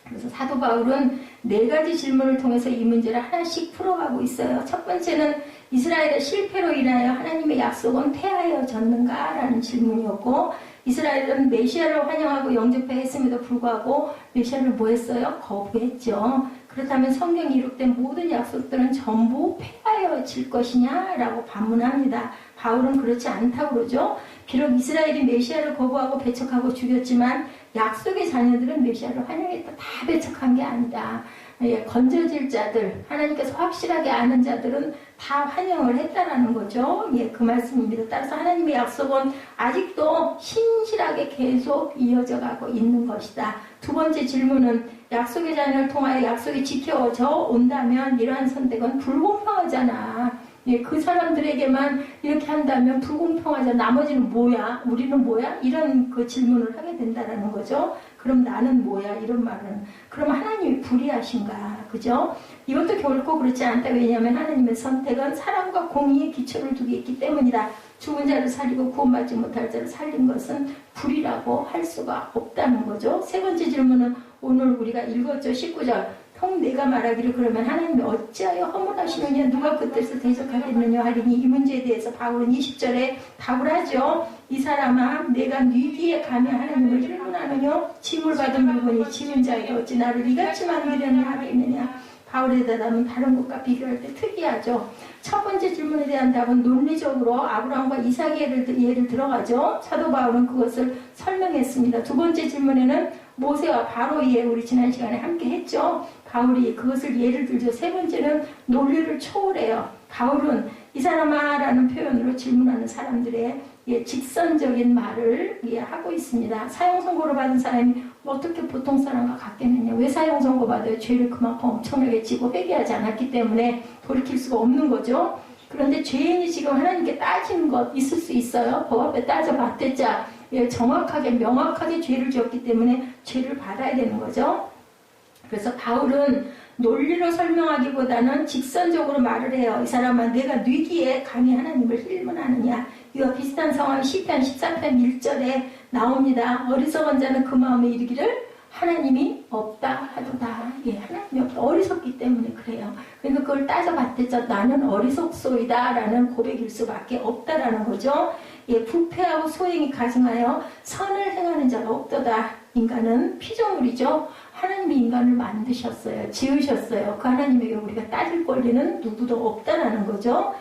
그래서 사도 바울은 4가지 질문을 통해서 이 문제를 하나씩 풀어가고 있어요. 첫 번째는 이스라엘의 실패로 인하여 하나님의 약속은 폐하여졌는가? 라는 질문이었고, 이스라엘은 메시아를 환영하고 영접했음에도 불구하고 메시아를 뭐 했어요? 거부했죠. 그렇다면 성경이 이룩된 모든 약속들은 전부 폐하여질 것이냐? 라고 반문합니다. 바울은 그렇지 않다고 그러죠. 비록 이스라엘이 메시아를 거부하고 배척하고 죽였지만 약속의 자녀들은 메시아를 환영했다. 다 배척한 게 아니다. 예, 건져질 자들, 하나님께서 확실하게 아는 자들은 다 환영을 했다라는 거죠. 예, 그 말씀입니다. 따라서 하나님의 약속은 아직도 신실하게 계속 이어져 가고 있는 것이다. 두 번째 질문은 약속의 자녀를 통하여 약속이 지켜져 온다면 이러한 선택은 불공평하잖아. 예, 그 사람들에게만 이렇게 한다면 불공평하잖아. 나머지는 뭐야? 우리는 뭐야? 이런 그 질문을 하게 된다라는 거죠. 그럼 나는 뭐야? 이런 말은. 그럼 하나님이 불의하신가? 그죠? 이것도 결코 그렇지 않다. 왜냐하면 하나님의 선택은 사랑과 공의의 기초를 두고 있기 때문이다. 죽은 자를 살리고 구원받지 못할 자를 살린 것은 불이라고 할 수가 없다는 거죠. 세 번째 질문은 오늘 우리가 읽었죠. 19절. 통 내가 말하기를 그러면 하나님이 어찌하여 허물하시느냐 누가 그 뜻을 대적하겠느냐 하리니 이 문제에 대해서 바울은 20절에 답을 하죠. 이 사람아 내가 네 뒤에 가며 하나님을 질문하느냐 짐을 받은 물건이 지은 자에게 어찌 나를 이같이 만들려냐 하겠느냐. 바울의 대답은 다른 것과 비교할 때 특이하죠. 첫 번째 질문에 대한 답은 논리적으로 아브라함과 이삭의 예를 들어가죠. 사도 바울은 그것을 설명했습니다. 두 번째 질문에는 모세와 바로의 예 우리 지난 시간에 함께 했죠. 바울이 그것을 예를 들죠. 세 번째는 논리를 초월해요. 바울은 이 사람아 라는 표현으로 질문하는 사람들의 직선적인 말을 하고 있습니다. 사형 선고를 받은 사람이 어떻게 보통 사람과 같겠느냐. 왜 사형 선고 받아요? 죄를 그만큼 엄청나게 지고 회개하지 않았기 때문에 돌이킬 수가 없는 거죠. 그런데 죄인이 지금 하나님께 따지는 것 있을 수 있어요. 법 앞에 따져봤댔자 정확하게 명확하게 죄를 지었기 때문에 죄를 받아야 되는 거죠. 그래서 바울은 논리로 설명하기보다는 직선적으로 말을 해요. 이 사람아 내가 뉘기에 감히 하나님을 질문하느냐. 이와 비슷한 상황이 시편 14편 1절에 나옵니다. 어리석은 자는 그 마음에 이르기를 하나님이 없다 하도다. 하나님이 없다. 어리석기 때문에 그래요. 그러니까 그걸 따져봤댔죠. 나는 어리석소이다 라는 고백일 수밖에 없다라는 거죠. 부패하고 소행이 가증하여 선을 행하는 자가 없도다. 인간은 피조물이죠. 하나님이 인간을 만드셨어요. 지으셨어요. 그 하나님에게 우리가 따질 권리는 누구도 없다라는 거죠.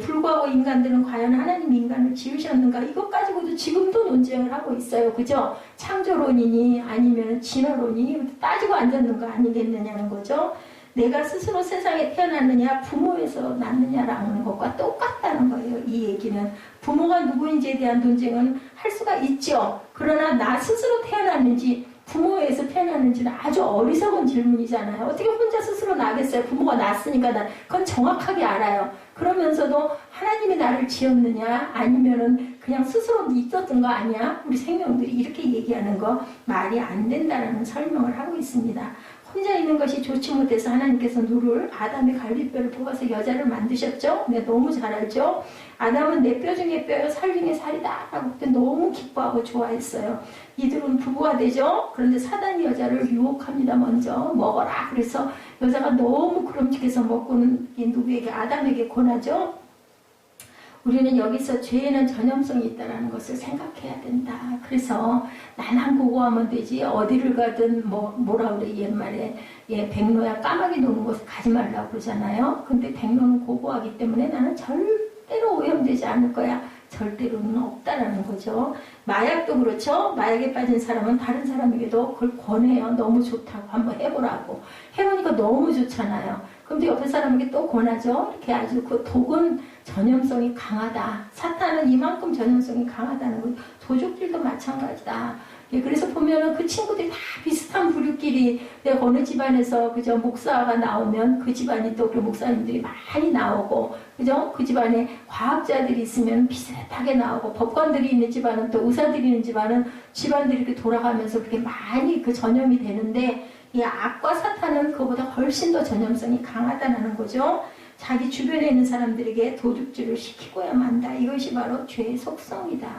불구하고 인간들은 과연 하나님이 인간을 지으셨는가? 이것 가지고도 지금도 논쟁을 하고 있어요. 그죠? 창조론이니 아니면 진화론이니 따지고 앉았는 거 아니겠느냐는 거죠. 내가 스스로 세상에 태어났느냐 부모에서 낳느냐라는 것과 똑같다는 거예요. 이 얘기는 부모가 누구인지에 대한 논쟁은 할 수가 있죠. 그러나 나 스스로 태어났는지 부모에서 태어났는지는 아주 어리석은 질문이잖아요. 어떻게 혼자 스스로 나겠어요? 부모가 낳았으니까 그건 정확하게 알아요. 그러면서도 하나님이 나를 지었느냐 아니면은 그냥 스스로 있었던 거 아니야? 우리 생명들이 이렇게 얘기하는 거 말이 안 된다라는 설명을 하고 있습니다. 혼자 있는 것이 좋지 못해서 하나님께서 누를 아담의 갈비뼈를 뽑아서 여자를 만드셨죠? 네, 너무 잘 알죠? 아담은 내 뼈 중에 뼈요 살 중에 살이다 라고 그때 너무 기뻐하고 좋아했어요. 이들은 부부가 되죠? 그런데 사단이 여자를 유혹합니다. 먼저 먹어라. 그래서 여자가 너무 그럼직해서 먹고는 누구에게 아담에게 권하죠? 우리는 여기서 죄에는 전염성이 있다는 것을 생각해야 된다. 그래서 나만 고고하면 되지 어디를 가든 뭐라 그래 옛말에 백로야 까마귀 노는 곳에 가지 말라고 그러잖아요. 근데 백로는 고고하기 때문에 나는 절대로 오염되지 않을 거야. 절대로는 없다라는 거죠. 마약도 그렇죠. 마약에 빠진 사람은 다른 사람에게도 그걸 권해요. 너무 좋다고 한번 해보라고. 해보니까 너무 좋잖아요. 근데 옆에 사람에게 또 권하죠. 이렇게 아주 그 독은 전염성이 강하다. 사탄은 이만큼 전염성이 강하다는 거예요. 도둑질도 마찬가지다. 그래서 보면은 그 친구들이 다 비슷한 부류끼리 내가 어느 집안에서 그저 목사가 나오면 그 집안이 또 그 목사님들이 많이 나오고 그죠? 그 집안에 과학자들이 있으면 비슷하게 나오고 법관들이 있는 집안은 또 의사들이 있는 집안들이 이렇게 돌아가면서 그렇게 많이 그 전염이 되는데 이 악과 사탄은 그보다 훨씬 더 전염성이 강하다는 거죠. 자기 주변에 있는 사람들에게 도둑질을 시키고야 만다. 이것이 바로 죄의 속성이다.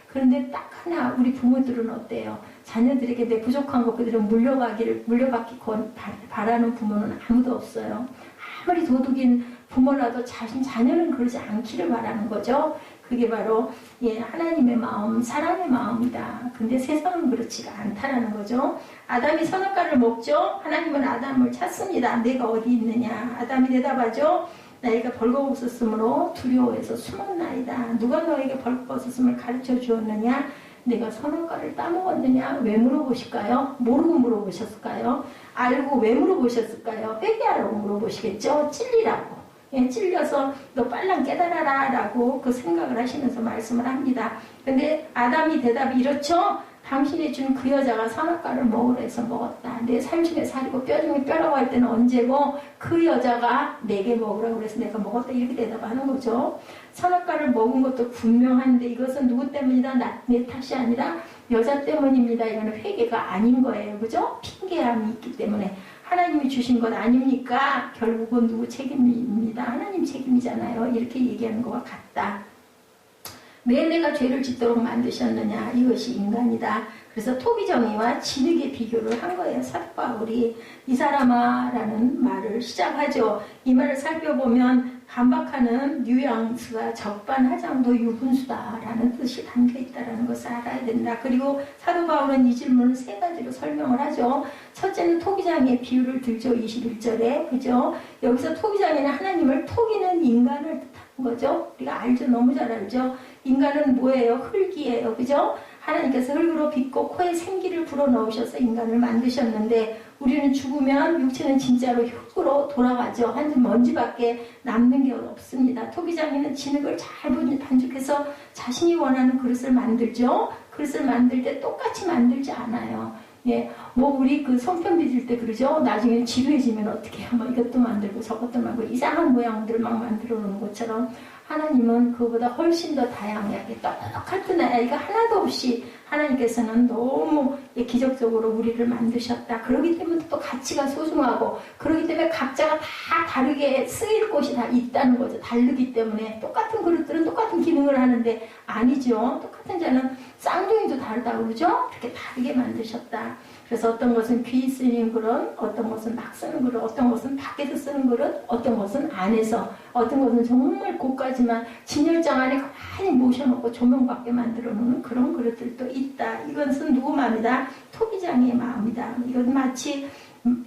그런데 딱 하나 우리 부모들은 어때요? 자녀들에게 내 부족한 것 그대로 물려받기 바라는 부모는 아무도 없어요. 아무리 도둑인 부모라도 자녀는 그러지 않기를 바라는 거죠. 그게 바로 하나님의 마음, 사랑의 마음이다. 근데 세상은 그렇지가 않다라는 거죠. 아담이 선악과를 먹죠. 하나님은 아담을 찾습니다. 내가 어디 있느냐. 아담이 대답하죠. 나이가 벌거벗었으므로 두려워해서 숨었나이다. 누가 너에게 벌거벗었음을 가르쳐 주었느냐. 내가 선악과를 따먹었느냐. 왜 물어보실까요? 모르고 물어보셨을까요? 알고 왜 물어보셨을까요? 회개하라고 물어보시겠죠. 찔리라고. 찔려서 너 빨랑 깨달아라 라고 그 생각을 하시면서 말씀을 합니다. 근데 아담이 대답이 이렇죠. 당신이 준 그 여자가 선악과를 먹으라 해서 먹었다. 내 살 중에 살이고 뼈 중에 뼈라고 할 때는 언제고 그 여자가 내게 먹으라고 그래서 내가 먹었다. 이렇게 대답하는 거죠. 선악과를 먹은 것도 분명한데 이것은 누구 때문이다? 내 탓이 아니라 여자 때문입니다. 이거는 회개가 아닌 거예요. 그죠? 핑계함이 있기 때문에. 하나님이 주신 것 아닙니까? 결국은 누구 책임입니다. 하나님 책임이잖아요. 이렇게 얘기하는 것과 같다. 왜 내가 죄를 짓도록 만드셨느냐? 이것이 인간이다. 그래서 토기정이와 진흙의 비교를 한 거예요. 사도 바울이 이 사람아 라는 말을 시작하죠. 이 말을 살펴보면 반박하는 뉘앙스가 적반하장도 유분수다라는 뜻이 담겨있다는 것을 알아야 된다. 그리고 사도 바울은 이 질문을 세 가지로 설명을 하죠. 첫째는 토기장의 비유를 들죠. 21절에. 그죠? 여기서 토기장에는 하나님을 토기는 인간을 뜻하는 거죠. 우리가 알죠. 너무 잘 알죠. 인간은 뭐예요? 흙이에요. 그죠? 하나님께서 흙으로 빚고 코에 생기를 불어넣으셔서 인간을 만드셨는데 우리는 죽으면 육체는 진짜로 흙으로 돌아가죠. 한 먼지밖에 남는 게 없습니다. 토기장이는 진흙을 잘 반죽해서 자신이 원하는 그릇을 만들죠. 그릇을 만들 때 똑같이 만들지 않아요. 예, 뭐 우리 그 손편 빚을 때 그러죠. 나중에 지루해지면 어떻게 해요? 뭐 이것도 만들고 저것도 만들고 이상한 모양들 막 만들어 놓는 것처럼 하나님은 그보다 훨씬 더 다양하게 똑같은 아이가 하나도 없이 하나님께서는 너무 기적적으로 우리를 만드셨다. 그렇기 때문에 또 가치가 소중하고 그렇기 때문에 각자가 다 다르게 쓰일 곳이 다 있다는 거죠. 다르기 때문에 똑같은 그릇들은 똑같은 기능을 하는데 아니죠. 똑같은 자는 쌍둥이도 다르다고 그러죠. 그렇게 다르게 만드셨다. 그래서 어떤 것은 귀 쓰는 그릇, 어떤 것은 막 쓰는 그릇, 어떤 것은 밖에서 쓰는 그릇, 어떤 것은 안에서, 어떤 것은 정말 고까지만 진열장 안에 가만히 모셔놓고 조명밖에 만들어 놓는 그런 그릇들도 있다. 이것은 누구 마음이다? 토기장의 마음이다. 이건 마치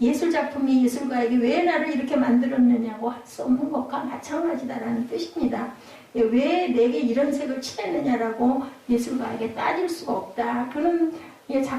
예술작품이 예술가에게 왜 나를 이렇게 만들었느냐고 할 수 없는 것과 마찬가지다라는 뜻입니다. 왜 내게 이런 색을 칠했느냐라고 예술가에게 따질 수가 없다. 그는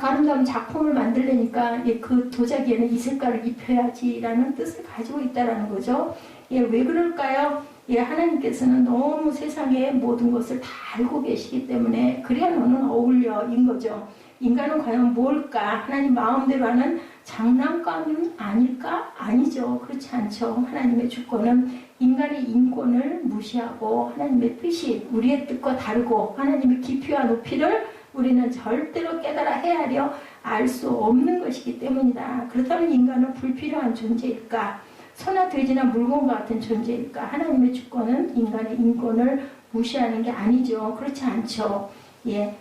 아름다운 작품을 만들려니까 그 도자기에는 이 색깔을 입혀야지라는 뜻을 가지고 있다는 거죠. 왜 그럴까요? 하나님께서는 너무 세상의 모든 것을 다 알고 계시기 때문에 그래야 너는 어울려인 거죠. 인간은 과연 뭘까? 하나님 마음대로 하는 장난감은 아닐까? 아니죠. 그렇지 않죠. 하나님의 주권은 인간의 인권을 무시하고 하나님의 뜻이 우리의 뜻과 다르고 하나님의 깊이와 높이를 우리는 절대로 깨달아 헤아려 알 수 없는 것이기 때문이다. 그렇다면 인간은 불필요한 존재일까? 소나 돼지나 물건과 같은 존재일까? 하나님의 주권은 인간의 인권을 무시하는 게 아니죠. 그렇지 않죠.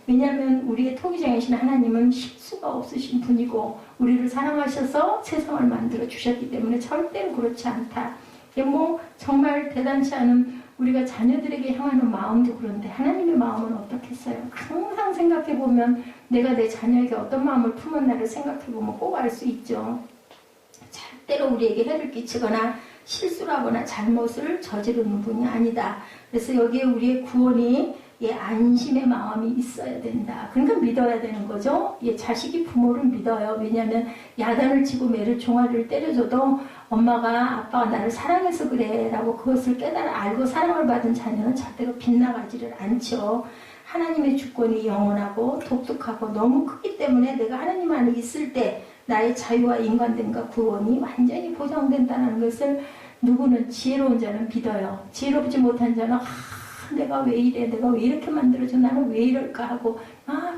왜냐하면 우리의 토기장이신 하나님은 실수가 없으신 분이고 우리를 사랑하셔서 세상을 만들어 주셨기 때문에 절대로 그렇지 않다. 정말 대단치 않은 우리가 자녀들에게 향하는 마음도 그런데 하나님의 마음은 어떻겠어요? 항상 생각해보면 내가 내 자녀에게 어떤 마음을 품었나를 생각해보면 꼭 알 수 있죠. 절대로 우리에게 해를 끼치거나 실수를 하거나 잘못을 저지르는 분이 아니다. 그래서 여기에 우리의 구원이 안심의 마음이 있어야 된다. 그러니까 믿어야 되는 거죠. 자식이 부모를 믿어요. 왜냐하면 야단을 치고 매를 종아리를 때려줘도 엄마가 아빠가 나를 사랑해서 그래 라고 그것을 깨달아 알고 사랑을 받은 자녀는 절대로 빗나가지를 않죠. 하나님의 주권이 영원하고 독특하고 너무 크기 때문에 내가 하나님 안에 있을 때 나의 자유와 인간됨과 구원이 완전히 보장된다는 것을 누구는 지혜로운 자는 믿어요. 지혜롭지 못한 자는 내가 왜 이래? 내가 왜 이렇게 만들어져? 나는 왜 이럴까? 하고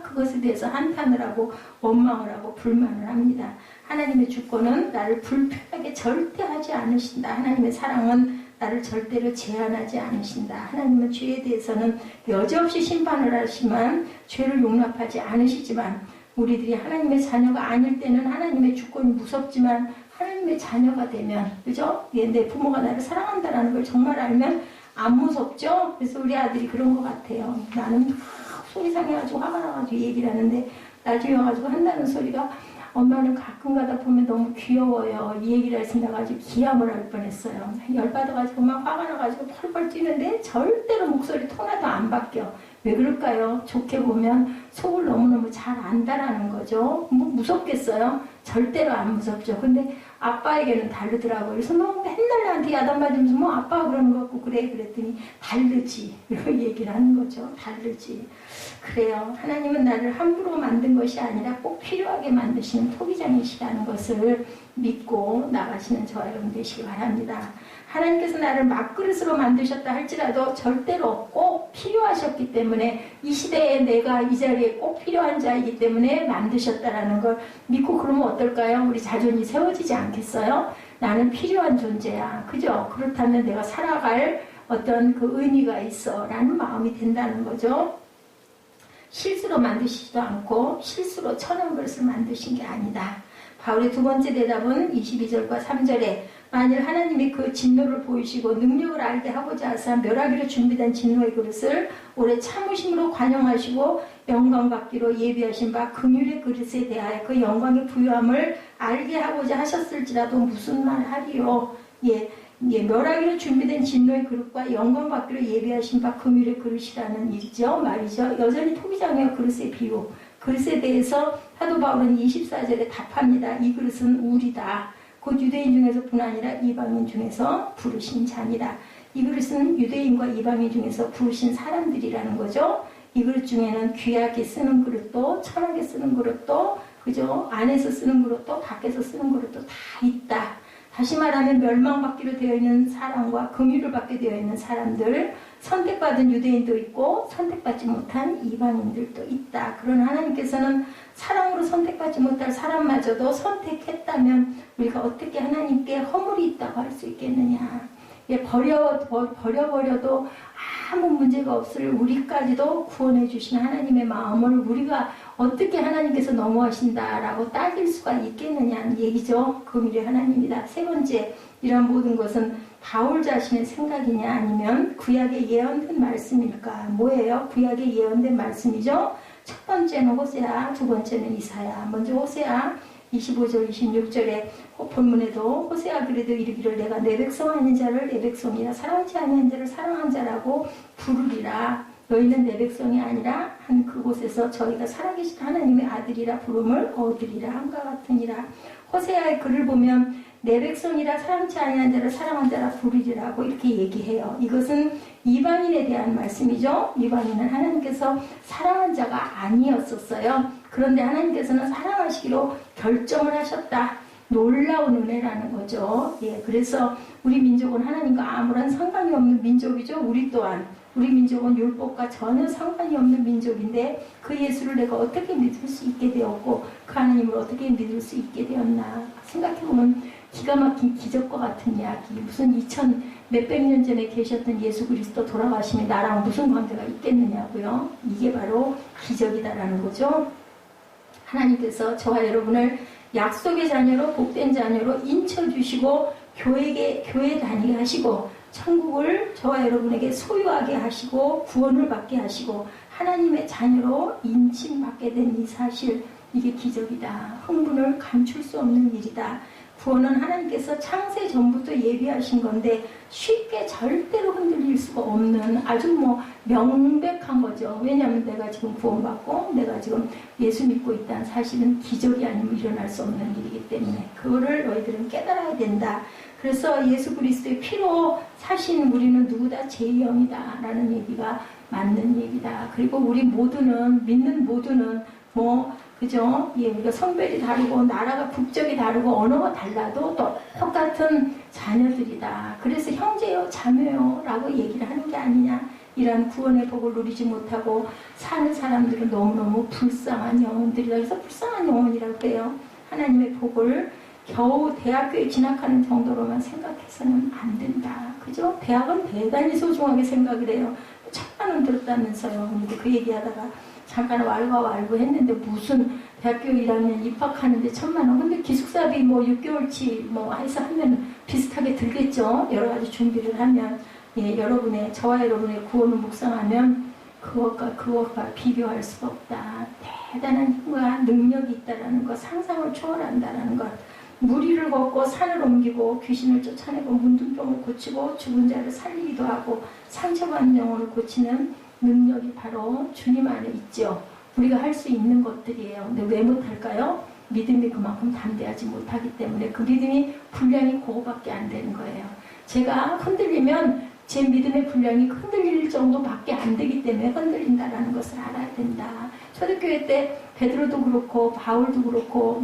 그것에 대해서 한탄을 하고 원망을 하고 불만을 합니다. 하나님의 주권은 나를 불편하게 절대 하지 않으신다. 하나님의 사랑은 나를 절대로 제한하지 않으신다. 하나님은 죄에 대해서는 여지없이 심판을 하시지만 죄를 용납하지 않으시지만 우리들이 하나님의 자녀가 아닐 때는 하나님의 주권이 무섭지만 하나님의 자녀가 되면 그죠? 내 부모가 나를 사랑한다는 걸 정말 알면 안 무섭죠? 그래서 우리 아들이 그런 것 같아요. 나는 속이 상해가지고 화가 나가지고 얘기를 하는데 나중에 와가지고 한다는 소리가 엄마는 가끔 가다 보면 너무 귀여워요. 이 얘기를 해서 나가지고 기함을 할 뻔했어요. 열받아가지고 막 화가 나가지고 펄펄 뛰는데 절대로 목소리 톤하도 안 바뀌어. 왜 그럴까요? 좋게 보면 속을 너무너무 잘 안다라는 거죠. 무섭겠어요? 절대로 안 무섭죠. 근데 아빠에게는 다르더라고요. 그래서 맨날 나한테 야단 맞으면서 아빠가 그러는 것 같고 그래 그랬더니 다르지. 이렇게 얘기를 하는 거죠. 다르지. 그래요. 하나님은 나를 함부로 만든 것이 아니라 꼭 필요하게 만드시는 토기장이시라는 것을 믿고 나가시는 저와 여러분 되시기 바랍니다. 하나님께서 나를 막그릇으로 만드셨다 할지라도 절대로 꼭 필요하셨기 때문에 이 시대에 내가 이 자리에 꼭 필요한 자이기 때문에 만드셨다라는 걸 믿고 그러면 어떨까요? 우리 자존이 세워지지 않겠어요? 나는 필요한 존재야. 그죠? 그렇다면 내가 살아갈 어떤 그 의미가 있어 라는 마음이 든다는 거죠. 실수로 만드시지도 않고 실수로 천한 그릇을 만드신 게 아니다. 바울의 두 번째 대답은 22절과 3절에 만일 하나님이 그 진노를 보이시고 능력을 알게 하고자 하사 멸하기로 준비된 진노의 그릇을 오래 참으심으로 관용하시고 영광 받기로 예비하신 바 긍휼의 그릇에 대하여 그 영광의 부유함을 알게 하고자 하셨을지라도 무슨 말 하리요. 멸하기로 준비된 진노의 그릇과 영광 받기로 예비하신 바 긍휼의 그릇이라는 일이죠. 말이죠. 여전히 토기장의 그릇의 비유. 그릇에 대해서 사도 바울은 24절에 답합니다. 이 그릇은 우리다. 곧 유대인 중에서뿐 아니라 이방인 중에서 부르신 자니라. 이 그릇은 유대인과 이방인 중에서 부르신 사람들이라는 거죠. 이 그릇 중에는 귀하게 쓰는 그릇도 천하게 쓰는 그릇도 그죠? 안에서 쓰는 그릇도 밖에서 쓰는 그릇도 다 있다. 다시 말하면 멸망받기로 되어 있는 사람과 긍휼을 받게 되어 있는 사람들, 선택받은 유대인도 있고 선택받지 못한 이방인들도 있다. 그러나 하나님께서는 사랑으로 선택받지 못할 사람마저도 선택했다면 우리가 어떻게 하나님께 허물이 있다고 할 수 있겠느냐. 버려버려도 아무 문제가 없을 우리까지도 구원해 주신 하나님의 마음을 우리가 어떻게 하나님께서 너무하신다라고 따질 수가 있겠느냐는 얘기죠. 긍휼의 하나님이다. 세 번째, 이런 모든 것은 바울 자신의 생각이냐 아니면 구약에 예언된 말씀일까? 뭐예요? 구약에 예언된 말씀이죠. 첫 번째는 호세아, 두 번째는 이사야. 먼저 호세아 25절 26절에 본문에도 호세아 그래도 이르기를 내가 내 백성 아닌 자를 내 백성이라 사랑치 아니한 자를 사랑한 자라고 부르리라. 너희는 내 백성이 아니라 한 그곳에서 저희가 살아계신 하나님의 아들이라 부름을 얻으리라 함과 같으니라. 호세아의 글을 보면 내 백성이라 사랑치 아니한 자를 사랑한 자라 부르리라고 이렇게 얘기해요. 이것은 이방인에 대한 말씀이죠. 이방인은 하나님께서 사랑한 자가 아니었었어요. 그런데 하나님께서는 사랑하시기로 결정을 하셨다. 놀라운 은혜라는 거죠. 그래서 우리 민족은 하나님과 아무런 상관이 없는 민족이죠. 우리 민족은 율법과 전혀 상관이 없는 민족인데 그 예수를 내가 어떻게 믿을 수 있게 되었고 그 하나님을 어떻게 믿을 수 있게 되었나 생각해보면 기가 막힌 기적과 같은 이야기. 무슨 2000 몇백 년 전에 계셨던 예수 그리스도 돌아가시면 나랑 무슨 관계가 있겠느냐고요. 이게 바로 기적이다라는 거죠. 하나님께서 저와 여러분을 약속의 자녀로 복된 자녀로 인쳐주시고 교회 다니게 하시고 천국을 저와 여러분에게 소유하게 하시고 구원을 받게 하시고 하나님의 자녀로 인침받게 된 이 사실, 이게 기적이다. 흥분을 감출 수 없는 일이다. 구원은 하나님께서 창세 전부터 예비하신 건데 쉽게 절대로 흔들릴 수가 없는 아주 명백한 거죠. 왜냐하면 내가 지금 구원받고 내가 지금 예수 믿고 있다는 사실은 기적이 아니면 일어날 수 없는 일이기 때문에 그거를 너희들은 깨달아야 된다. 그래서 예수 그리스도의 피로 사신 우리는 누구다 제2 영이다 라는 얘기가 맞는 얘기다. 그리고 우리 모두는 믿는 모두는 그죠? 우리가 성별이 다르고 나라가 국적이 다르고 언어가 달라도 똑같은 자녀들이다. 그래서 형제요 자매요 라고 얘기를 하는 게 아니냐. 이런 구원의 복을 누리지 못하고 사는 사람들은 너무너무 불쌍한 영혼들이다. 그래서 불쌍한 영혼이라고 해요. 하나님의 복을 겨우 대학교에 진학하는 정도로만 생각해서는 안 된다. 그죠? 대학은 대단히 소중하게 생각을 해요. 1,000만 원 들었다면서요. 근데 그 얘기하다가 잠깐 왈가왈부 했는데 무슨 대학교 1학년 입학하는데 1,000만 원. 근데 기숙사비 6개월치 해서 하면 비슷하게 들겠죠. 여러 가지 준비를 하면. 저와 여러분의 구원을 묵상하면 그것과 비교할 수가 없다. 대단한 힘과 능력이 있다라는 것, 상상을 초월한다라는 것. 무리를 걷고 산을 옮기고 귀신을 쫓아내고 문둥병을 고치고 죽은 자를 살리기도 하고 상처받은 영혼을 고치는 능력이 바로 주님 안에 있죠. 우리가 할 수 있는 것들이에요. 근데 왜 못할까요? 믿음이 그만큼 담대하지 못하기 때문에 그 믿음이 분량이 그거밖에 안 되는 거예요. 제가 흔들리면 제 믿음의 분량이 흔들릴 정도밖에 안 되기 때문에 흔들린다라는 것을 알아야 된다. 초대교회 때 베드로도 그렇고 바울도 그렇고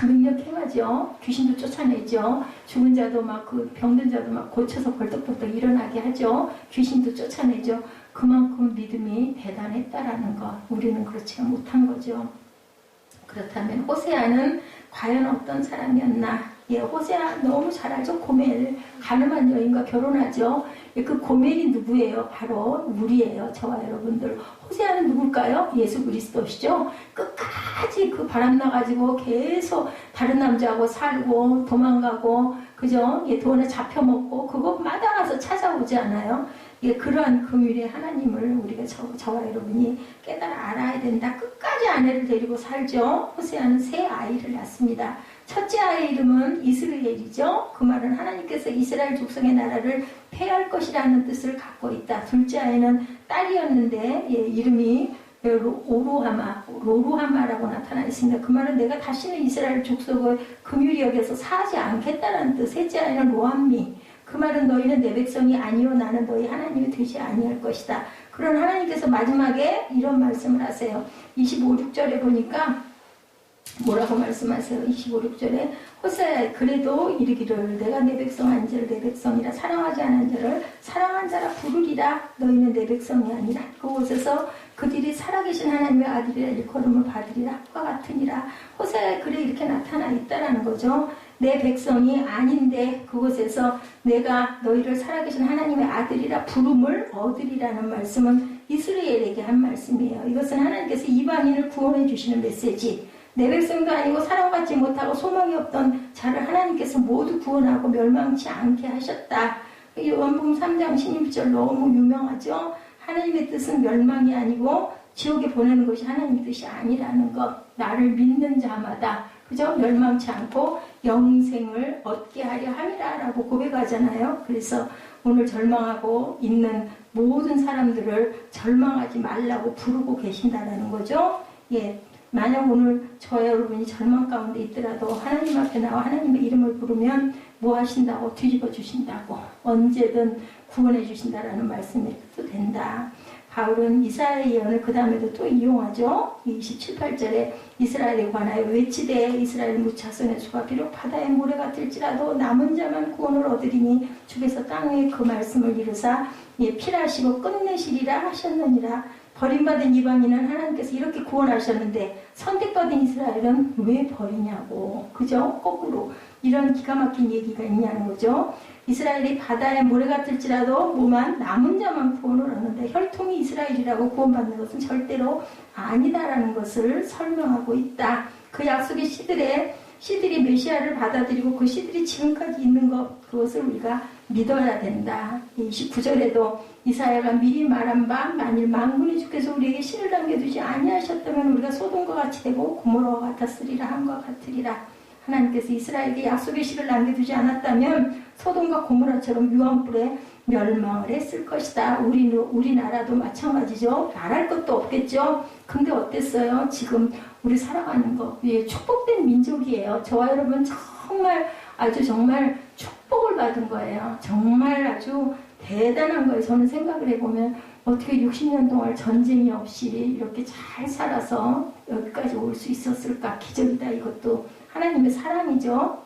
능력 행하죠. 귀신도 쫓아내죠. 죽은 자도 그 병든 자도 고쳐서 벌떡벌떡 일어나게 하죠. 귀신도 쫓아내죠. 그만큼 믿음이 대단했다라는 것. 우리는 그렇지 못한 거죠. 그렇다면 호세아는 과연 어떤 사람이었나? 예, 호세아 너무 잘 알죠? 고멜. 가늠한 여인과 결혼하죠. 예, 그 고멜이 누구예요? 바로 우리예요. 저와 여러분들. 호세아는 누굴까요? 예수 그리스도시죠? 끝까지 그 바람나가지고 계속 다른 남자하고 살고 도망가고, 그죠? 예, 돈에 잡혀먹고, 그것마다 가서 찾아오지 않아요? 예, 그러한 금율의 하나님을 우리가 저와 여러분이 깨달아 알아야 된다. 끝까지 아내를 데리고 살죠. 호세아는 세 아이를 낳습니다. 첫째 아이의 이름은 이스라엘이죠. 그 말은 하나님께서 이스라엘 족속의 나라를 폐할 것이라는 뜻을 갖고 있다. 둘째 아이는 딸이었는데, 예, 이름이 로루하마라고 나타나 있습니다. 그 말은 내가 다시는 이스라엘 족속을 금율이 여겨서 사지 않겠다라는 뜻. 셋째 아이는 로암미. 그 말은 너희는 내 백성이 아니요 나는 너희 하나님이 되지 아니할 것이다. 그런 하나님께서 마지막에 이런 말씀을 하세요. 25, 6절에 보니까 뭐라고 말씀하세요? 25, 6절에 호세아 그래도 이르기를 내가 내 백성 한 자를 내 백성이라 사랑하지 않은 자를 사랑한 자라 부르리라. 너희는 내 백성이 아니라 그곳에서 그들이 살아계신 하나님의 아들이라 일컬음을 받으리라. 과 같으니라. 호세아에 글에 이렇게 나타나 있다라는 거죠. 내 백성이 아닌데 그곳에서 내가 너희를 살아계신 하나님의 아들이라 부름을 얻으리라는 말씀은 이스라엘에게 한 말씀이에요. 이것은 하나님께서 이방인을 구원해 주시는 메시지. 내 백성도 아니고 사랑받지 못하고 소망이 없던 자를 하나님께서 모두 구원하고 멸망치 않게 하셨다. 요한복음 3장 16절 너무 유명하죠. 하나님의 뜻은 멸망이 아니고 지옥에 보내는 것이 하나님의 뜻이 아니라는 것. 나를 믿는 자마다 그죠? 멸망치 않고 영생을 얻게 하려 함이라 라고 고백하잖아요. 그래서 오늘 절망하고 있는 모든 사람들을 절망하지 말라고 부르고 계신다라는 거죠. 예, 만약 오늘 저와 여러분이 절망 가운데 있더라도 하나님 앞에 나와 하나님의 이름을 부르면 뭐 하신다고? 뒤집어 주신다고. 언제든 구원해 주신다라는 말씀이 또 된다. 바울은 이사야의 예언을 그 다음에도 또 이용하죠. 27, 8절에 이스라엘에 관하여 외치되 이스라엘 무차선의 수가 비록 바다의 모래 같을지라도 남은 자만 구원을 얻으리니 주께서 땅 위에 그 말씀을 이루사 예, 필하시고 끝내시리라 하셨느니라. 버림받은 이방인은 하나님께서 이렇게 구원하셨는데 선택받은 이스라엘은 왜 버리냐고. 그죠? 거꾸로 이런 기가 막힌 얘기가 있냐는 거죠. 이스라엘이 바다에 모래 같을지라도 뭐만 남은 자만 구원을 얻는데 혈통이 이스라엘이라고 구원받는 것은 절대로 아니다라는 것을 설명하고 있다. 그 약속의 씨들이 메시아를 받아들이고 그 씨들이 지금까지 있는 것, 그것을 우리가 믿어야 된다. 29절에도 이사야가 미리 말한 바 만일 만군의 주께서 우리에게 씨를 남겨두지 아니하셨다면 우리가 소돔과 같이 되고 고모라와 같았으리라 함과 같으리라. 하나님께서 이스라엘에게 약속의 씨를 남겨두지 않았다면 소돔과 고모라처럼 유황불에 멸망을 했을 것이다. 우리나라도 마찬가지죠. 말할 것도 없겠죠. 근데 어땠어요? 지금 우리 살아가는 거. 예, 축복된 민족이에요. 저와 여러분 정말 정말 축복을 받은 거예요. 정말 아주 대단한 거예요. 저는 생각을 해보면 어떻게 60년 동안 전쟁이 없이 이렇게 잘 살아서 여기까지 올 수 있었을까? 기적이다. 이것도 하나님의 사랑이죠.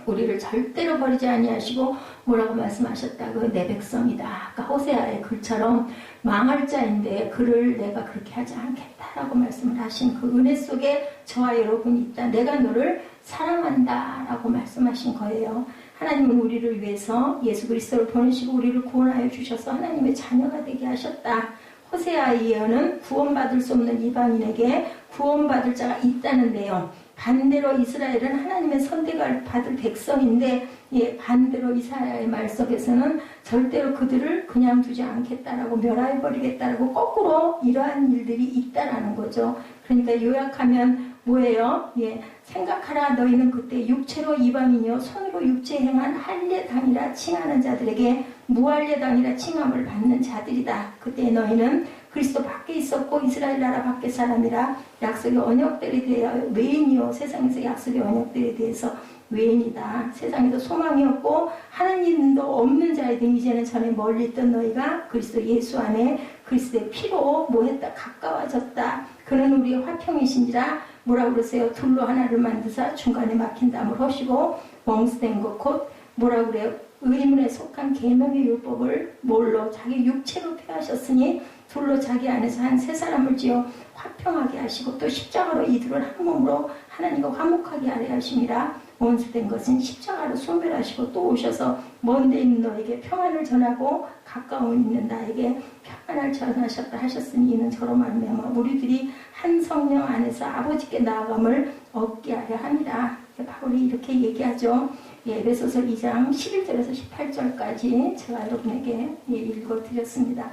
우리를 절대로 버리지 아니하시고 뭐라고 말씀하셨다고? 내 백성이다. 아까 호세아의 글처럼 망할 자인데 그를 내가 그렇게 하지 않겠다라고 말씀을 하신 그 은혜 속에 저와 여러분이 있다. 내가 너를 사랑한다 라고 말씀하신 거예요. 하나님은 우리를 위해서 예수 그리스도를 보내시고 우리를 구원하여 주셔서 하나님의 자녀가 되게 하셨다. 호세아의 예언은 구원받을 수 없는 이방인에게 구원받을 자가 있다는데요. 반대로 이스라엘은 하나님의 선택을 받을 백성인데 예, 반대로 이사야의 말 속에서는 절대로 그들을 그냥 두지 않겠다라고 멸하여버리겠다라고 거꾸로 이러한 일들이 있다라는 거죠. 그러니까 요약하면 뭐예요? 예, 생각하라 너희는 그때 육체로 이방인이요 손으로 육체 행한 할례당이라 칭하는 자들에게 무할례당이라 칭함을 받는 자들이다. 그때 너희는 그리스도 밖에 있었고 이스라엘 나라 밖의 사람이라 약속의 언약들에 대하여 외인이요 세상에서 약속의 언약들에 대해서 외인이다. 세상에도 소망이 없고 하나님도 없는 자에 등 이제는 전에 멀리 있던 너희가 그리스도 예수 안에 그리스도의 피로 뭐했다? 가까워졌다. 그는 우리의 화평이신지라 뭐라고 그러세요? 둘로 하나를 만드사 중간에 막힌 담을 허시고 멍스된 것 곧 뭐라고 그래요? 의문에 속한 계명의 율법을 뭘로? 자기 육체로 폐하셨으니 둘로 자기 안에서 한 세 사람을 지어 화평하게 하시고 또 십자가로 이들을 한 몸으로 하나님과 화목하게 하려 하심이라. 원수된 것은 십자가로 소멸하시고 또 오셔서 먼데 있는 너에게 평안을 전하고 가까운 있는 나에게 평안을 전하셨다 하셨으니 이는 저로 말미암아 우리들이 한 성령 안에서 아버지께 나아감을 얻게 하려 함이라. 바울이 이렇게 얘기하죠. 에베소서 2장 11절에서 18절까지 제가 여러분에게 읽어드렸습니다.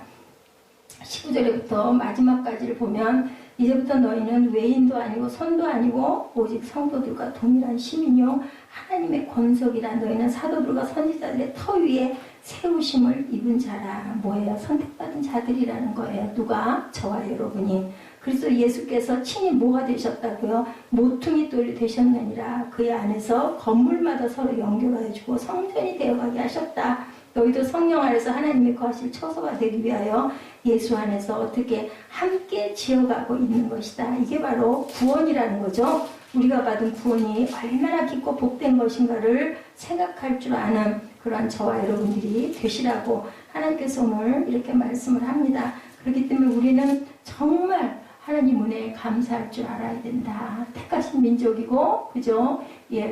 19절부터 마지막까지를 보면 이제부터 너희는 외인도 아니고 선도 아니고 오직 성도들과 동일한 시민이요 하나님의 권속이라. 너희는 사도들과 선지자들의 터 위에 세우심을 입은 자라. 뭐예요? 선택받은 자들이라는 거예요. 누가? 저와 여러분이. 그리스도 예수께서 친히 뭐가 되셨다고요? 모퉁이 돌이 되셨느니라. 그의 안에서 건물마다 서로 연결하여 주고 성전이 되어가게 하셨다. 너희도 성령 안에서 하나님의 거하실 처소가 되기 위하여 예수 안에서 어떻게 함께 지어가고 있는 것이다. 이게 바로 구원이라는 거죠. 우리가 받은 구원이 얼마나 깊고 복된 것인가를 생각할 줄 아는 그러한 저와 여러분들이 되시라고 하나님께서 오늘 이렇게 말씀을 합니다. 그렇기 때문에 우리는 정말 하나님 은혜에 감사할 줄 알아야 된다. 택하신 민족이고, 그죠?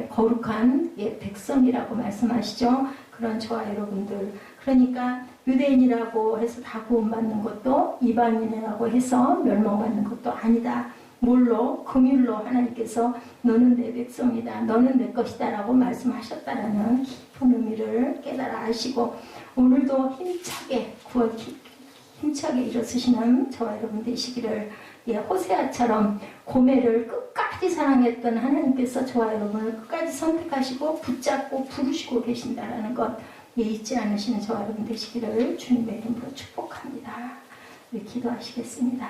거룩한 백성이라고 말씀하시죠. 그런 저와 여러분들. 그러니까 유대인이라고 해서 다 구원받는 것도 이방인이라고 해서 멸망받는 것도 아니다. 뭘로? 긍휼로 하나님께서 너는 내 백성이다. 너는 내 것이다. 라고 말씀하셨다라는 깊은 의미를 깨달아 아시고 오늘도 힘차게 힘차게 일어서시는 저와 여러분 되시기를. 호세아처럼 고멜을 끝까지 사랑했던 하나님께서 저와 여러분을 끝까지 선택하시고 붙잡고 부르시고 계신다라는 것 잊지 않으시는 저와 여러분 되시기를 주님의 이름으로 축복합니다. 우리 기도하시겠습니다.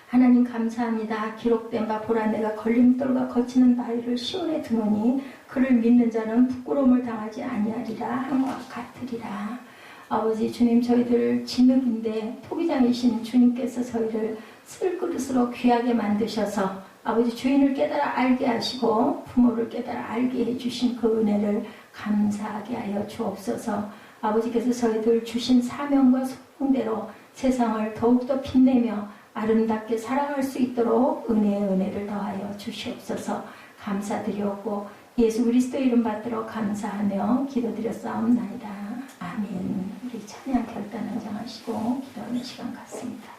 하나님 감사합니다. 기록된 바 보라 내가 걸림돌과 거치는 바위를 시온에 두노니 그를 믿는 자는 부끄러움을 당하지 아니하리라 함과 같으리라. 아버지 주님 저희들 진흙인데 토기장이신 주님께서 저희를 쓸그릇으로 귀하게 만드셔서 아버지 주인을 깨달아 알게 하시고 부모를 깨달아 알게 해주신 그 은혜를 감사하게 하여 주옵소서. 아버지께서 저희들 주신 사명과 소명대로 세상을 더욱더 빛내며 아름답게 살아갈 수 있도록 은혜를 더하여 주시옵소서. 감사드리옵고 예수 그리스도의 이름 받들어 감사하며 기도드렸사옵나이다. 아멘. 우리 찬양 결단 한장하시고 기도하는 시간 같습니다.